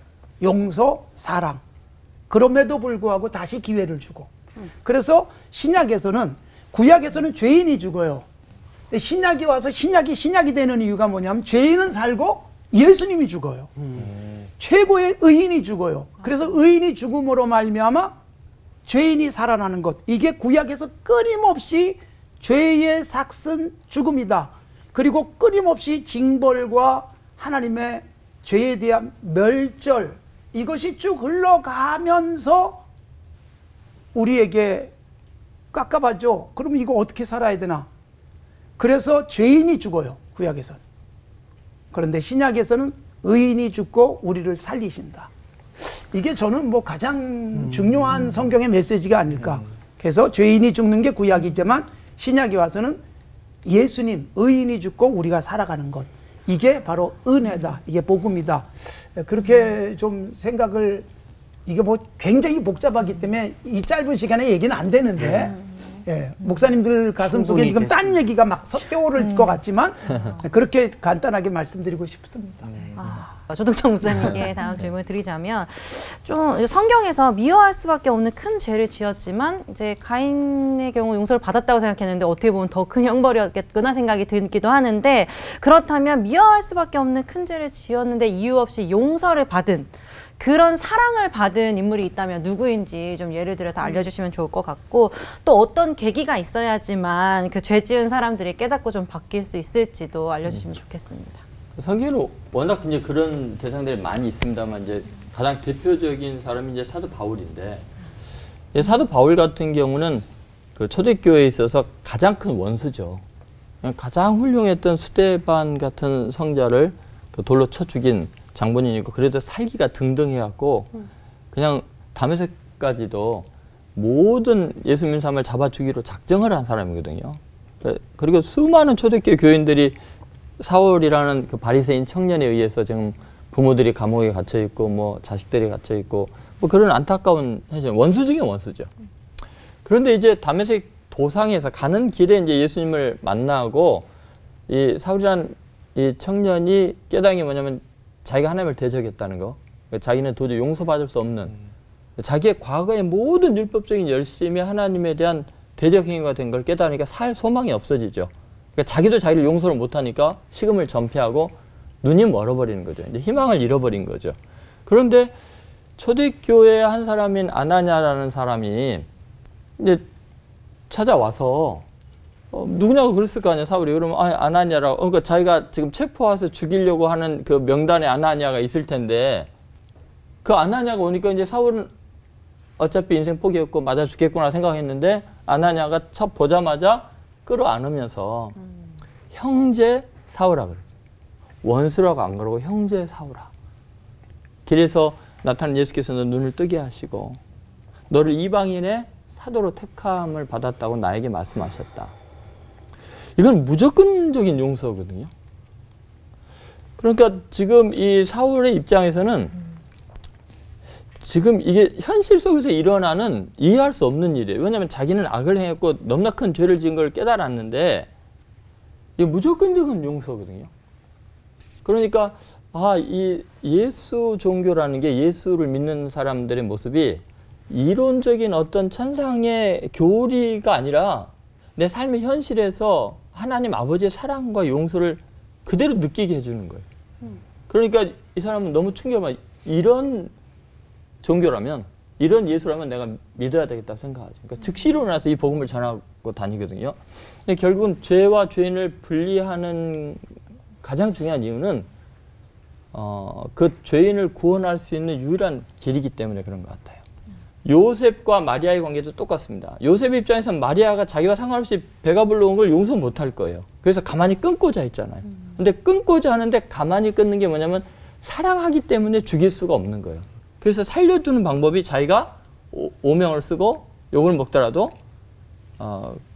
용서, 사랑. 그럼에도 불구하고 다시 기회를 주고. 그래서 신약에서는, 구약에서는 죄인이 죽어요. 근데 신약이 와서 신약이 되는 이유가 뭐냐면 죄인은 살고 예수님이 죽어요. 최고의 의인이 죽어요. 그래서 의인이 죽음으로 말미암아 죄인이 살아나는 것. 이게 구약에서 끊임없이 죄의 삭슨 죽음이다. 그리고 끊임없이 징벌과 하나님의 죄에 대한 멸절, 이것이 쭉 흘러가면서 우리에게 깎아봤죠. 그럼 이거 어떻게 살아야 되나? 그래서 죄인이 죽어요, 구약에서는. 그런데 신약에서는 의인이 죽고 우리를 살리신다. 이게 저는 뭐 가장 중요한 성경의 메시지가 아닐까. 그래서 죄인이 죽는 게 구약이지만 신약에 와서는 예수님, 의인이 죽고 우리가 살아가는 것. 이게 바로 은혜다. 이게 복음이다. 그렇게 좀 생각을, 이게 뭐 굉장히 복잡하기 때문에 이 짧은 시간에 얘기는 안 되는데, 예, 목사님들 가슴 속에 지금 딴 얘기가 막 솟아오를 것 같지만 그렇게 간단하게 말씀드리고 싶습니다. 조동정 목사님께 다음 질문을 드리자면, 좀 성경에서 미워할 수밖에 없는 큰 죄를 지었지만 이제 가인의 경우 용서를 받았다고 생각했는데 어떻게 보면 더 큰 형벌이었겠구나 생각이 들기도 하는데, 그렇다면 미워할 수밖에 없는 큰 죄를 지었는데 이유 없이 용서를 받은, 그런 사랑을 받은 인물이 있다면 누구인지 좀 예를 들어서 알려주시면 좋을 것 같고, 또 어떤 계기가 있어야지만 그 죄 지은 사람들이 깨닫고 좀 바뀔 수 있을지도 알려주시면 좋겠습니다. 성경으로 워낙 이제 그런 대상들이 많이 있습니다만, 이제 가장 대표적인 사람이 이제 사도 바울인데, 사도 바울 같은 경우는 그 초대교회에 있어서 가장 큰 원수죠. 가장 훌륭했던 스데반 같은 성자를 그 돌로 쳐 죽인 장본인이고, 그래도 살기가 등등해갖고 그냥 다메섹까지도 모든 예수 믿는 사람을 잡아 죽이로 작정을 한 사람이거든요. 그리고 수많은 초대교회 교인들이 사울이라는 그 바리새인 청년에 의해서 지금 부모들이 감옥에 갇혀 있고 뭐 자식들이 갇혀 있고 뭐 그런 안타까운 현실, 원수 중에 원수죠. 그런데 이제 다메섹 도상에서 가는 길에 이제 예수님을 만나고 이 사울이란 이 청년이 깨달은 게 뭐냐면 자기가 하나님을 대적했다는 거. 자기는 도저히 용서받을 수 없는 자기의 과거의 모든 율법적인 열심이 하나님에 대한 대적 행위가 된 걸 깨달으니까 살 소망이 없어지죠. 그러니까 자기도 자기를 용서를 못하니까 식음을 전폐하고 눈이 멀어버리는 거죠. 이제 희망을 잃어버린 거죠. 그런데 초대교회 한 사람인 아나냐라는 사람이 이제 찾아와서 누구냐고 그랬을 거 아니야, 사울이. 그러면 아나냐라고. 그러니까 자기가 지금 체포해서 죽이려고 하는 그 명단에 아나냐가 있을 텐데 그 아나냐가 오니까 이제 사울은 어차피 인생 포기했고 맞아 죽겠구나 생각했는데 아나냐가 첫 보자마자 끌어안으면서 형제 사울아 그러죠. 원수라고 안 그러고 형제 사울아. 길에서 나타난 예수께서는 눈을 뜨게 하시고 너를 이방인의 사도로 택함을 받았다고 나에게 말씀하셨다. 이건 무조건적인 용서거든요. 그러니까 지금 이 사울의 입장에서는 지금 이게 현실 속에서 일어나는 이해할 수 없는 일이에요. 왜냐하면 자기는 악을 행했고 너무나 큰 죄를 지은 걸 깨달았는데 이게 무조건적인 용서거든요. 그러니까 이 예수 종교라는 게 예수를 믿는 사람들의 모습이 이론적인 어떤 천상의 교리가 아니라 내 삶의 현실에서 하나님 아버지의 사랑과 용서를 그대로 느끼게 해주는 거예요. 그러니까 이 사람은 너무 충격을 이런 종교라면, 이런 예수라면 내가 믿어야 되겠다고 생각하죠. 그러니까 즉시로 나서 이 복음을 전하고 다니거든요. 근데 결국은 죄와 죄인을 분리하는 가장 중요한 이유는 그 죄인을 구원할 수 있는 유일한 길이기 때문에 그런 것 같아요. 요셉과 마리아의 관계도 똑같습니다. 요셉 입장에서는 마리아가 자기와 상관없이 배가 불러온 걸 용서 못할 거예요. 그래서 가만히 끊고자 했잖아요. 근데 끊고자 하는데 가만히 끊는 게 뭐냐면 사랑하기 때문에 죽일 수가 없는 거예요. 그래서 살려두는 방법이 자기가 오명을 쓰고 욕을 먹더라도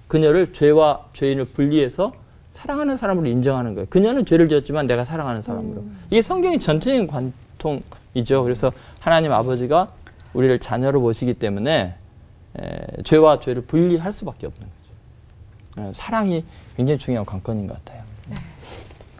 그녀를 죄와 죄인을 분리해서 사랑하는 사람으로 인정하는 거예요. 그녀는 죄를 지었지만 내가 사랑하는 사람으로. 이게 성경의 전체적인 관통이죠. 그래서 하나님 아버지가 우리를 자녀로 보시기 때문에 죄와 죄를 분리할 수밖에 없는 거죠. 사랑이 굉장히 중요한 관건인 것 같아요. 네.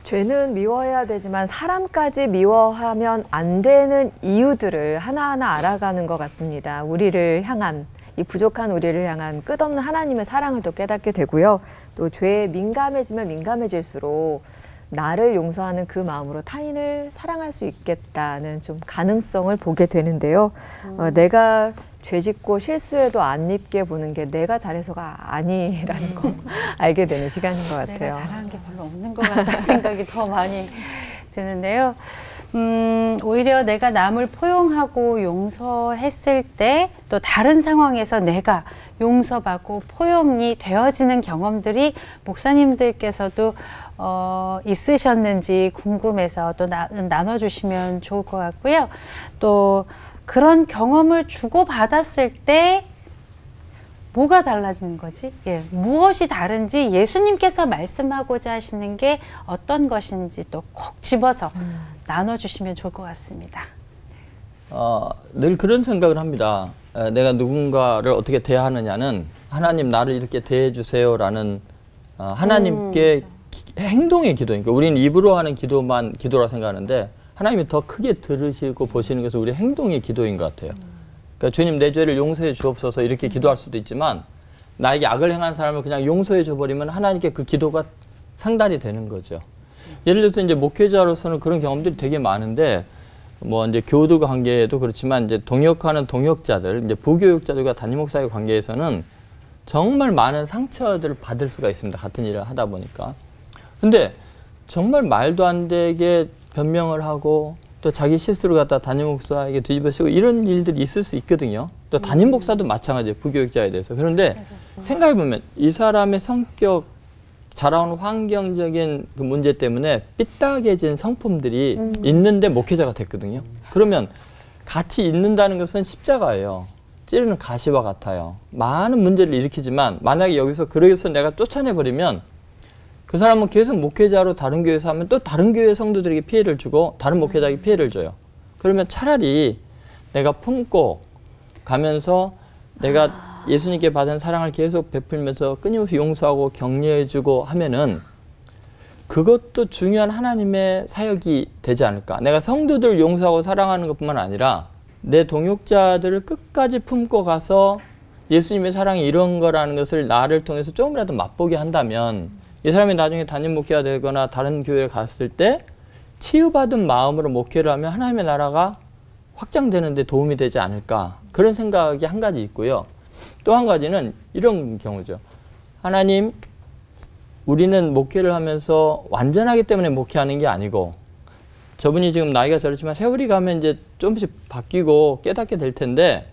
죄는 미워해야 되지만 사람까지 미워하면 안 되는 이유들을 하나하나 알아가는 것 같습니다. 우리를 향한, 이 부족한 우리를 향한 끝없는 하나님의 사랑을 또 깨닫게 되고요. 또 죄에 민감해지면 민감해질수록 나를 용서하는 그 마음으로 타인을 사랑할 수 있겠다는 좀 가능성을 보게 되는데요. 내가 죄짓고 실수해도 안 입게 보는 게 내가 잘해서가 아니라는 거 알게 되는 시간인 것 같아요. 내가 잘하는 게 별로 없는 것 같다는 생각이 더 많이 드는데요. 오히려 내가 남을 포용하고 용서했을 때 또 다른 상황에서 내가 용서받고 포용이 되어지는 경험들이 목사님들께서도 있으셨는지 궁금해서 또 나눠주시면 좋을 것 같고요. 또 그런 경험을 주고받았을 때 뭐가 달라지는 거지? 예, 무엇이 다른지 예수님께서 말씀하고자 하시는 게 어떤 것인지 또 콕 집어서 나눠주시면 좋을 것 같습니다. 늘 그런 생각을 합니다. 내가 누군가를 어떻게 대하느냐는 하나님 나를 이렇게 대해주세요라는 하나님께 행동의 기도니까 우리는 입으로 하는 기도만 기도라 생각하는데 하나님이 더 크게 들으시고 보시는 것은 우리 행동의 기도인 것 같아요. 그러니까 주님 내 죄를 용서해 주옵소서 이렇게 기도할 수도 있지만 나에게 악을 행한 사람을 그냥 용서해 줘버리면 하나님께 그 기도가 상달이 되는 거죠. 예를 들어서 이제 목회자로서는 그런 경험들이 되게 많은데 뭐 이제 교우들과 관계에도 그렇지만 이제 동역하는 동역자들, 이제 부교육자들과 담임 목사의 관계에서는 정말 많은 상처들을 받을 수가 있습니다. 같은 일을 하다 보니까. 근데 정말 말도 안 되게 변명을 하고 또 자기 실수를 갖다 담임 목사에게 뒤집어쓰고 이런 일들이 있을 수 있거든요. 또 담임 목사도 마찬가지예요. 부교육자에 대해서. 그런데 생각해보면 이 사람의 성격, 자라온 환경적인 그 문제 때문에 삐딱해진 성품들이 있는데 목회자가 됐거든요. 그러면 같이 있는다는 것은 십자가예요. 찌르는 가시와 같아요. 많은 문제를 일으키지만 만약에 여기서 그러기서 내가 쫓아내버리면 그 사람은 계속 목회자로 다른 교회에서 하면 또 다른 교회 성도들에게 피해를 주고 다른 목회자에게 피해를 줘요. 그러면 차라리 내가 품고 가면서 내가 예수님께 받은 사랑을 계속 베풀면서 끊임없이 용서하고 격려해주고 하면은 그것도 중요한 하나님의 사역이 되지 않을까. 내가 성도들 용서하고 사랑하는 것뿐만 아니라 내 동역자들을 끝까지 품고 가서 예수님의 사랑이 이런 거라는 것을 나를 통해서 조금이라도 맛보게 한다면 이 사람이 나중에 담임 목회가 되거나 다른 교회에 갔을 때 치유받은 마음으로 목회를 하면 하나님의 나라가 확장되는 데 도움이 되지 않을까. 그런 생각이 한 가지 있고요. 또 한 가지는 이런 경우죠. 하나님, 우리는 목회를 하면서 완전하기 때문에 목회하는 게 아니고 저분이 지금 나이가 들었지만 세월이 가면 이제 조금씩 바뀌고 깨닫게 될 텐데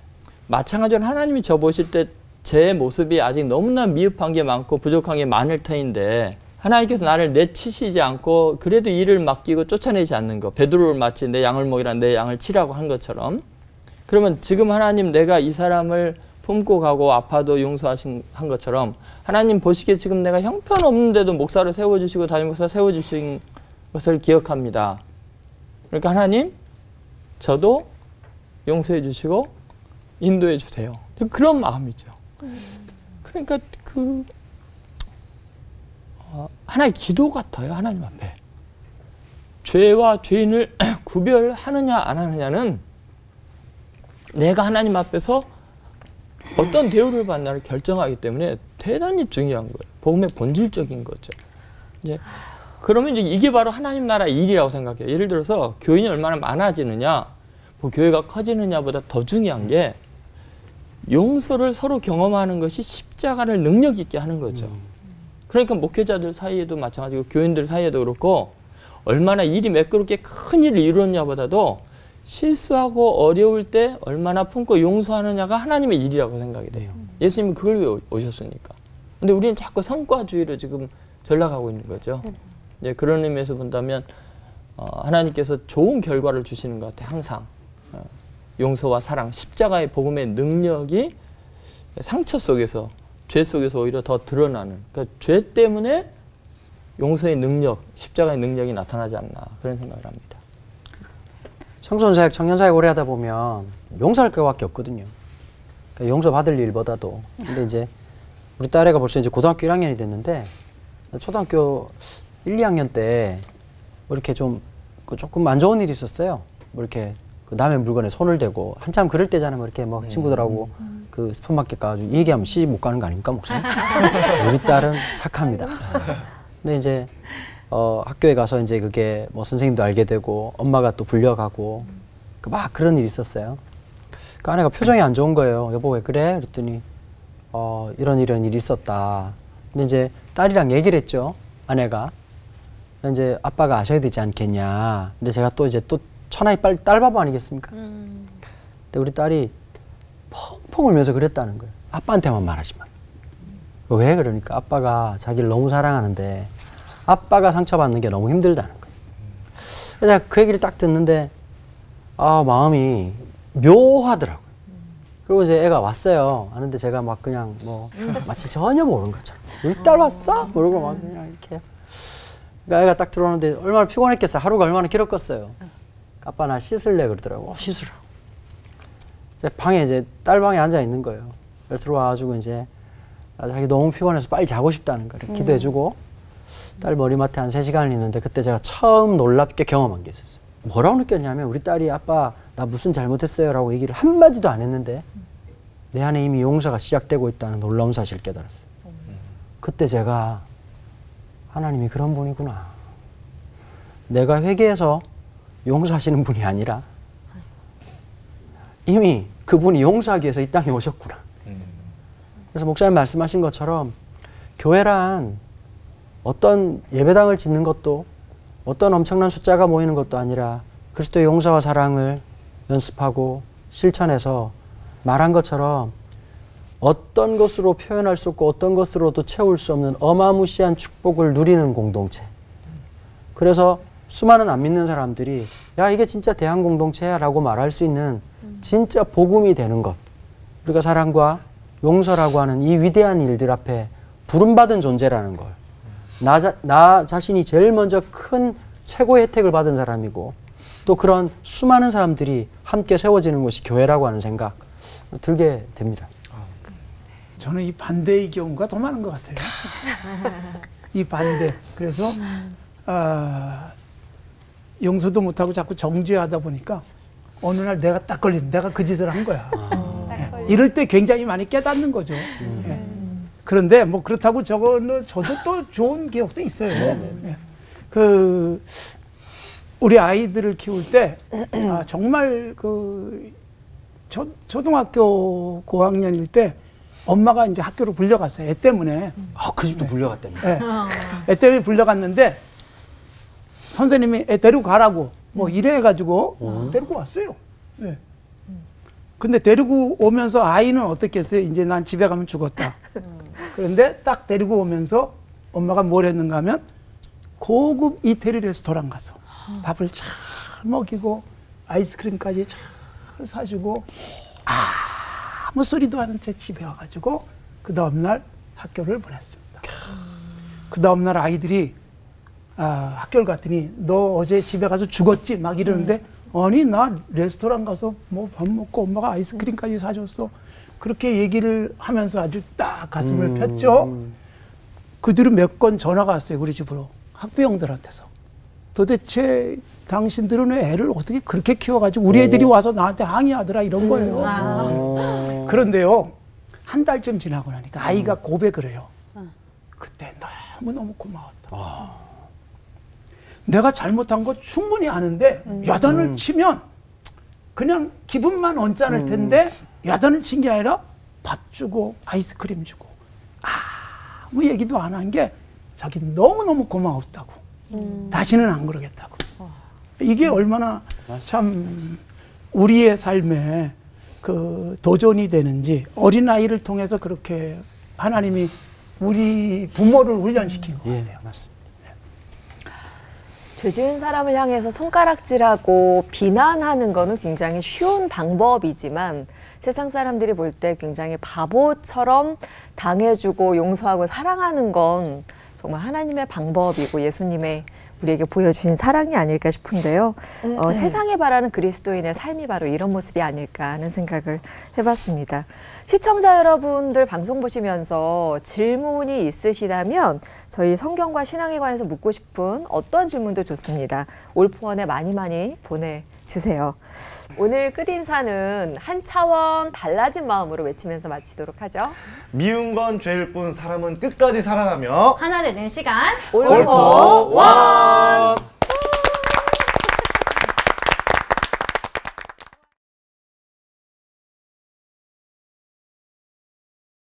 마찬가지로 하나님이 저 보실 때 제 모습이 아직 너무나 미흡한 게 많고 부족한 게 많을 터인데 하나님께서 나를 내치시지 않고 그래도 일을 맡기고 쫓아내지 않는 거. 베드로를 마치 내 양을 먹이라 내 양을 치라고 한 것처럼 그러면 지금 하나님 내가 이 사람을 품고 가고 아파도 용서하신 한 것처럼 하나님 보시기에 지금 내가 형편없는데도 목사를 세워주시고 담임 목사 세워주신 것을 기억합니다. 그러니까 하나님 저도 용서해 주시고 인도해 주세요. 그런 마음이죠. 그러니까 하나의 기도 같아요. 하나님 앞에 죄와 죄인을 구별하느냐 안 하느냐는 내가 하나님 앞에서 어떤 대우를 받나를 결정하기 때문에 대단히 중요한 거예요. 복음의 본질적인 거죠. 이제 그러면 이제 이게 바로 하나님 나라 일이라고 생각해요. 예를 들어서 교인이 얼마나 많아지느냐, 뭐 교회가 커지느냐보다 더 중요한 게 용서를 서로 경험하는 것이 십자가를 능력 있게 하는 거죠. 그러니까 목회자들 사이에도 마찬가지고 교인들 사이에도 그렇고 얼마나 일이 매끄럽게 큰 일을 이루었냐보다도 실수하고 어려울 때 얼마나 품고 용서하느냐가 하나님의 일이라고 생각이 돼요. 예수님은 그걸 위해 오셨으니까. 근데 우리는 자꾸 성과주의로 지금 전락하고 있는 거죠. 이제 그런 의미에서 본다면 하나님께서 좋은 결과를 주시는 것 같아요. 항상 용서와 사랑, 십자가의 복음의 능력이 상처 속에서 죄 속에서 오히려 더 드러나는, 그러니까 죄 때문에 용서의 능력, 십자가의 능력이 나타나지 않나 그런 생각을 합니다. 청소년사역, 청년사역 오래 하다 보면 용서할 것밖에 없거든요. 그러니까 용서 받을 일보다도. 근데 이제 우리 딸애가 벌써 이제 고등학교 1학년이 됐는데 초등학교 1, 2학년 때 뭐 이렇게 좀 조금 안 좋은 일이 있었어요. 뭐 이렇게 그 남의 물건에 손을 대고 한참 그럴 때잖아요. 뭐 이렇게 뭐 친구들하고 그 슈퍼마켓 가가지고 얘기하면 시집 못 가는 거 아닙니까, 목사님? 우리 딸은 착합니다. 근데 이제 학교에 가서 이제 그게 뭐 선생님도 알게 되고 엄마가 또 불려가고 막 그런 일이 있었어요. 그 아내가 표정이 안 좋은 거예요. 여보 왜 그래? 그랬더니 이런 일이 있었다. 근데 이제 딸이랑 얘기를 했죠. 아내가. 이제 아빠가 아셔야 되지 않겠냐. 근데 제가 또 이제 또 천하의 딸바보 아니겠습니까? 근데 우리 딸이 펑펑 울면서 그랬다는 거예요. 아빠한테만 말하지 마. 왜 그러니까 아빠가 자기를 너무 사랑하는데 아빠가 상처받는 게 너무 힘들다는 거예요. 제가 그 얘기를 딱 듣는데 마음이 묘하더라고요. 그리고 이제 애가 왔어요. 왔는데 제가 막 그냥 뭐 마치 전혀 모르는 것처럼 우리 딸 왔어? 모르고 막 그냥 이렇게. 그러니까 애가 딱 들어오는데 얼마나 피곤했겠어요. 하루가 얼마나 길었겠어요. 아빠 나 씻을래 그러더라고. 씻으라고. 방에 이제 딸 방에 앉아 있는 거예요. 그래서 들어와가지고 이제 자기 너무 피곤해서 빨리 자고 싶다는 거를 기도해주고 딸 머리맡에 한 3시간을 있는데 그때 제가 처음 놀랍게 경험한 게 있었어요. 뭐라고 느꼈냐면 우리 딸이 아빠 나 무슨 잘못했어요 라고 얘기를 한마디도 안 했는데 내 안에 이미 용서가 시작되고 있다는 놀라운 사실을 깨달았어요. 그때 제가 하나님이 그런 분이구나. 내가 회개해서 용서하시는 분이 아니라 이미 그분이 용서하기 위해서 이 땅에 오셨구나. 그래서 목사님 말씀하신 것처럼 교회란 어떤 예배당을 짓는 것도 어떤 엄청난 숫자가 모이는 것도 아니라 그리스도의 용서와 사랑을 연습하고 실천해서 말한 것처럼 어떤 것으로 표현할 수 없고 어떤 것으로도 채울 수 없는 어마무시한 축복을 누리는 공동체. 그래서 수많은 안 믿는 사람들이 야 이게 진짜 대한 공동체야 라고 말할 수 있는 진짜 복음이 되는 것. 우리가 사랑과 용서라고 하는 이 위대한 일들 앞에 부름받은 존재라는 걸, 나 자신이 제일 먼저 큰 최고의 혜택을 받은 사람이고 또 그런 수많은 사람들이 함께 세워지는 곳이 교회라고 하는 생각 들게 됩니다. 저는 이 반대의 경우가 더 많은 것 같아요. 이 반대. 그래서 용서도 못하고 자꾸 정죄하다 보니까 어느 날 내가 딱 걸리는, 내가 그 짓을 한 거야. 이럴 때 굉장히 많이 깨닫는 거죠. 그런데 뭐 그렇다고 저도 또 좋은 기억도 있어요. 우리 아이들을 키울 때 정말 초등학교 고학년일 때 엄마가 이제 학교로 불려갔어요. 애 때문에. 그 집도 불려갔답니다. 애 때문에 불려갔는데 선생님이 애 데리고 가라고 뭐 이래가지고 데리고 왔어요. 근데 데리고 오면서 아이는 어떻게 했어요? 이제 난 집에 가면 죽었다. 그런데 딱 데리고 오면서 엄마가 뭘 했는가 하면 고급 이태리 레스토랑 가서 밥을 잘 먹이고 아이스크림까지 잘 사주고 아무 소리도 안 하는 채 집에 와가지고 그 다음날 학교를 보냈습니다. 그 다음날 아이들이 학교를 갔더니 너 어제 집에 가서 죽었지? 막 이러는데 아니 나 레스토랑 가서 뭐 밥 먹고 엄마가 아이스크림까지 사줬어. 그렇게 얘기를 하면서 아주 딱 가슴을 폈죠. 그 뒤로 몇 건 전화가 왔어요. 우리 집으로. 학부형들한테서. 도대체 당신들은 왜 애를 어떻게 그렇게 키워가지고 우리 애들이 와서 나한테 항의하더라 이런 거예요. 그런데요. 한 달쯤 지나고 나니까 아이가 고백을 해요. 그때 너무너무 고마웠다. 내가 잘못한 거 충분히 아는데 야단을 치면 그냥 기분만 언짢을 텐데 야단을 친 게 아니라 밥 주고 아이스크림 주고 아무 얘기도 안 한 게 자기 너무너무 고마웠다고. 다시는 안 그러겠다고. 이게 얼마나 참 우리의 삶에 그 도전이 되는지 어린아이를 통해서 그렇게 하나님이 우리 부모를 훈련시킨 것 같아요. 맞습니다. 죄 지은 사람을 향해서 손가락질하고 비난하는 거는 굉장히 쉬운 방법이지만 세상 사람들이 볼 때 굉장히 바보처럼 당해주고 용서하고 사랑하는 건 정말 하나님의 방법이고 예수님의 우리에게 보여주신 사랑이 아닐까 싶은데요. 세상에 바라는 그리스도인의 삶이 바로 이런 모습이 아닐까 하는 생각을 해봤습니다. 시청자 여러분들 방송 보시면서 질문이 있으시다면 저희 성경과 신앙에 관해서 묻고 싶은 어떤 질문도 좋습니다. 올포원에 많이 보내주세요. 오늘 끝인사는 한 차원 달라진 마음으로 외치면서 마치도록 하죠. 미운 건 죄일 뿐 사람은 끝까지 살아가며 하나 되는 시간 올포원!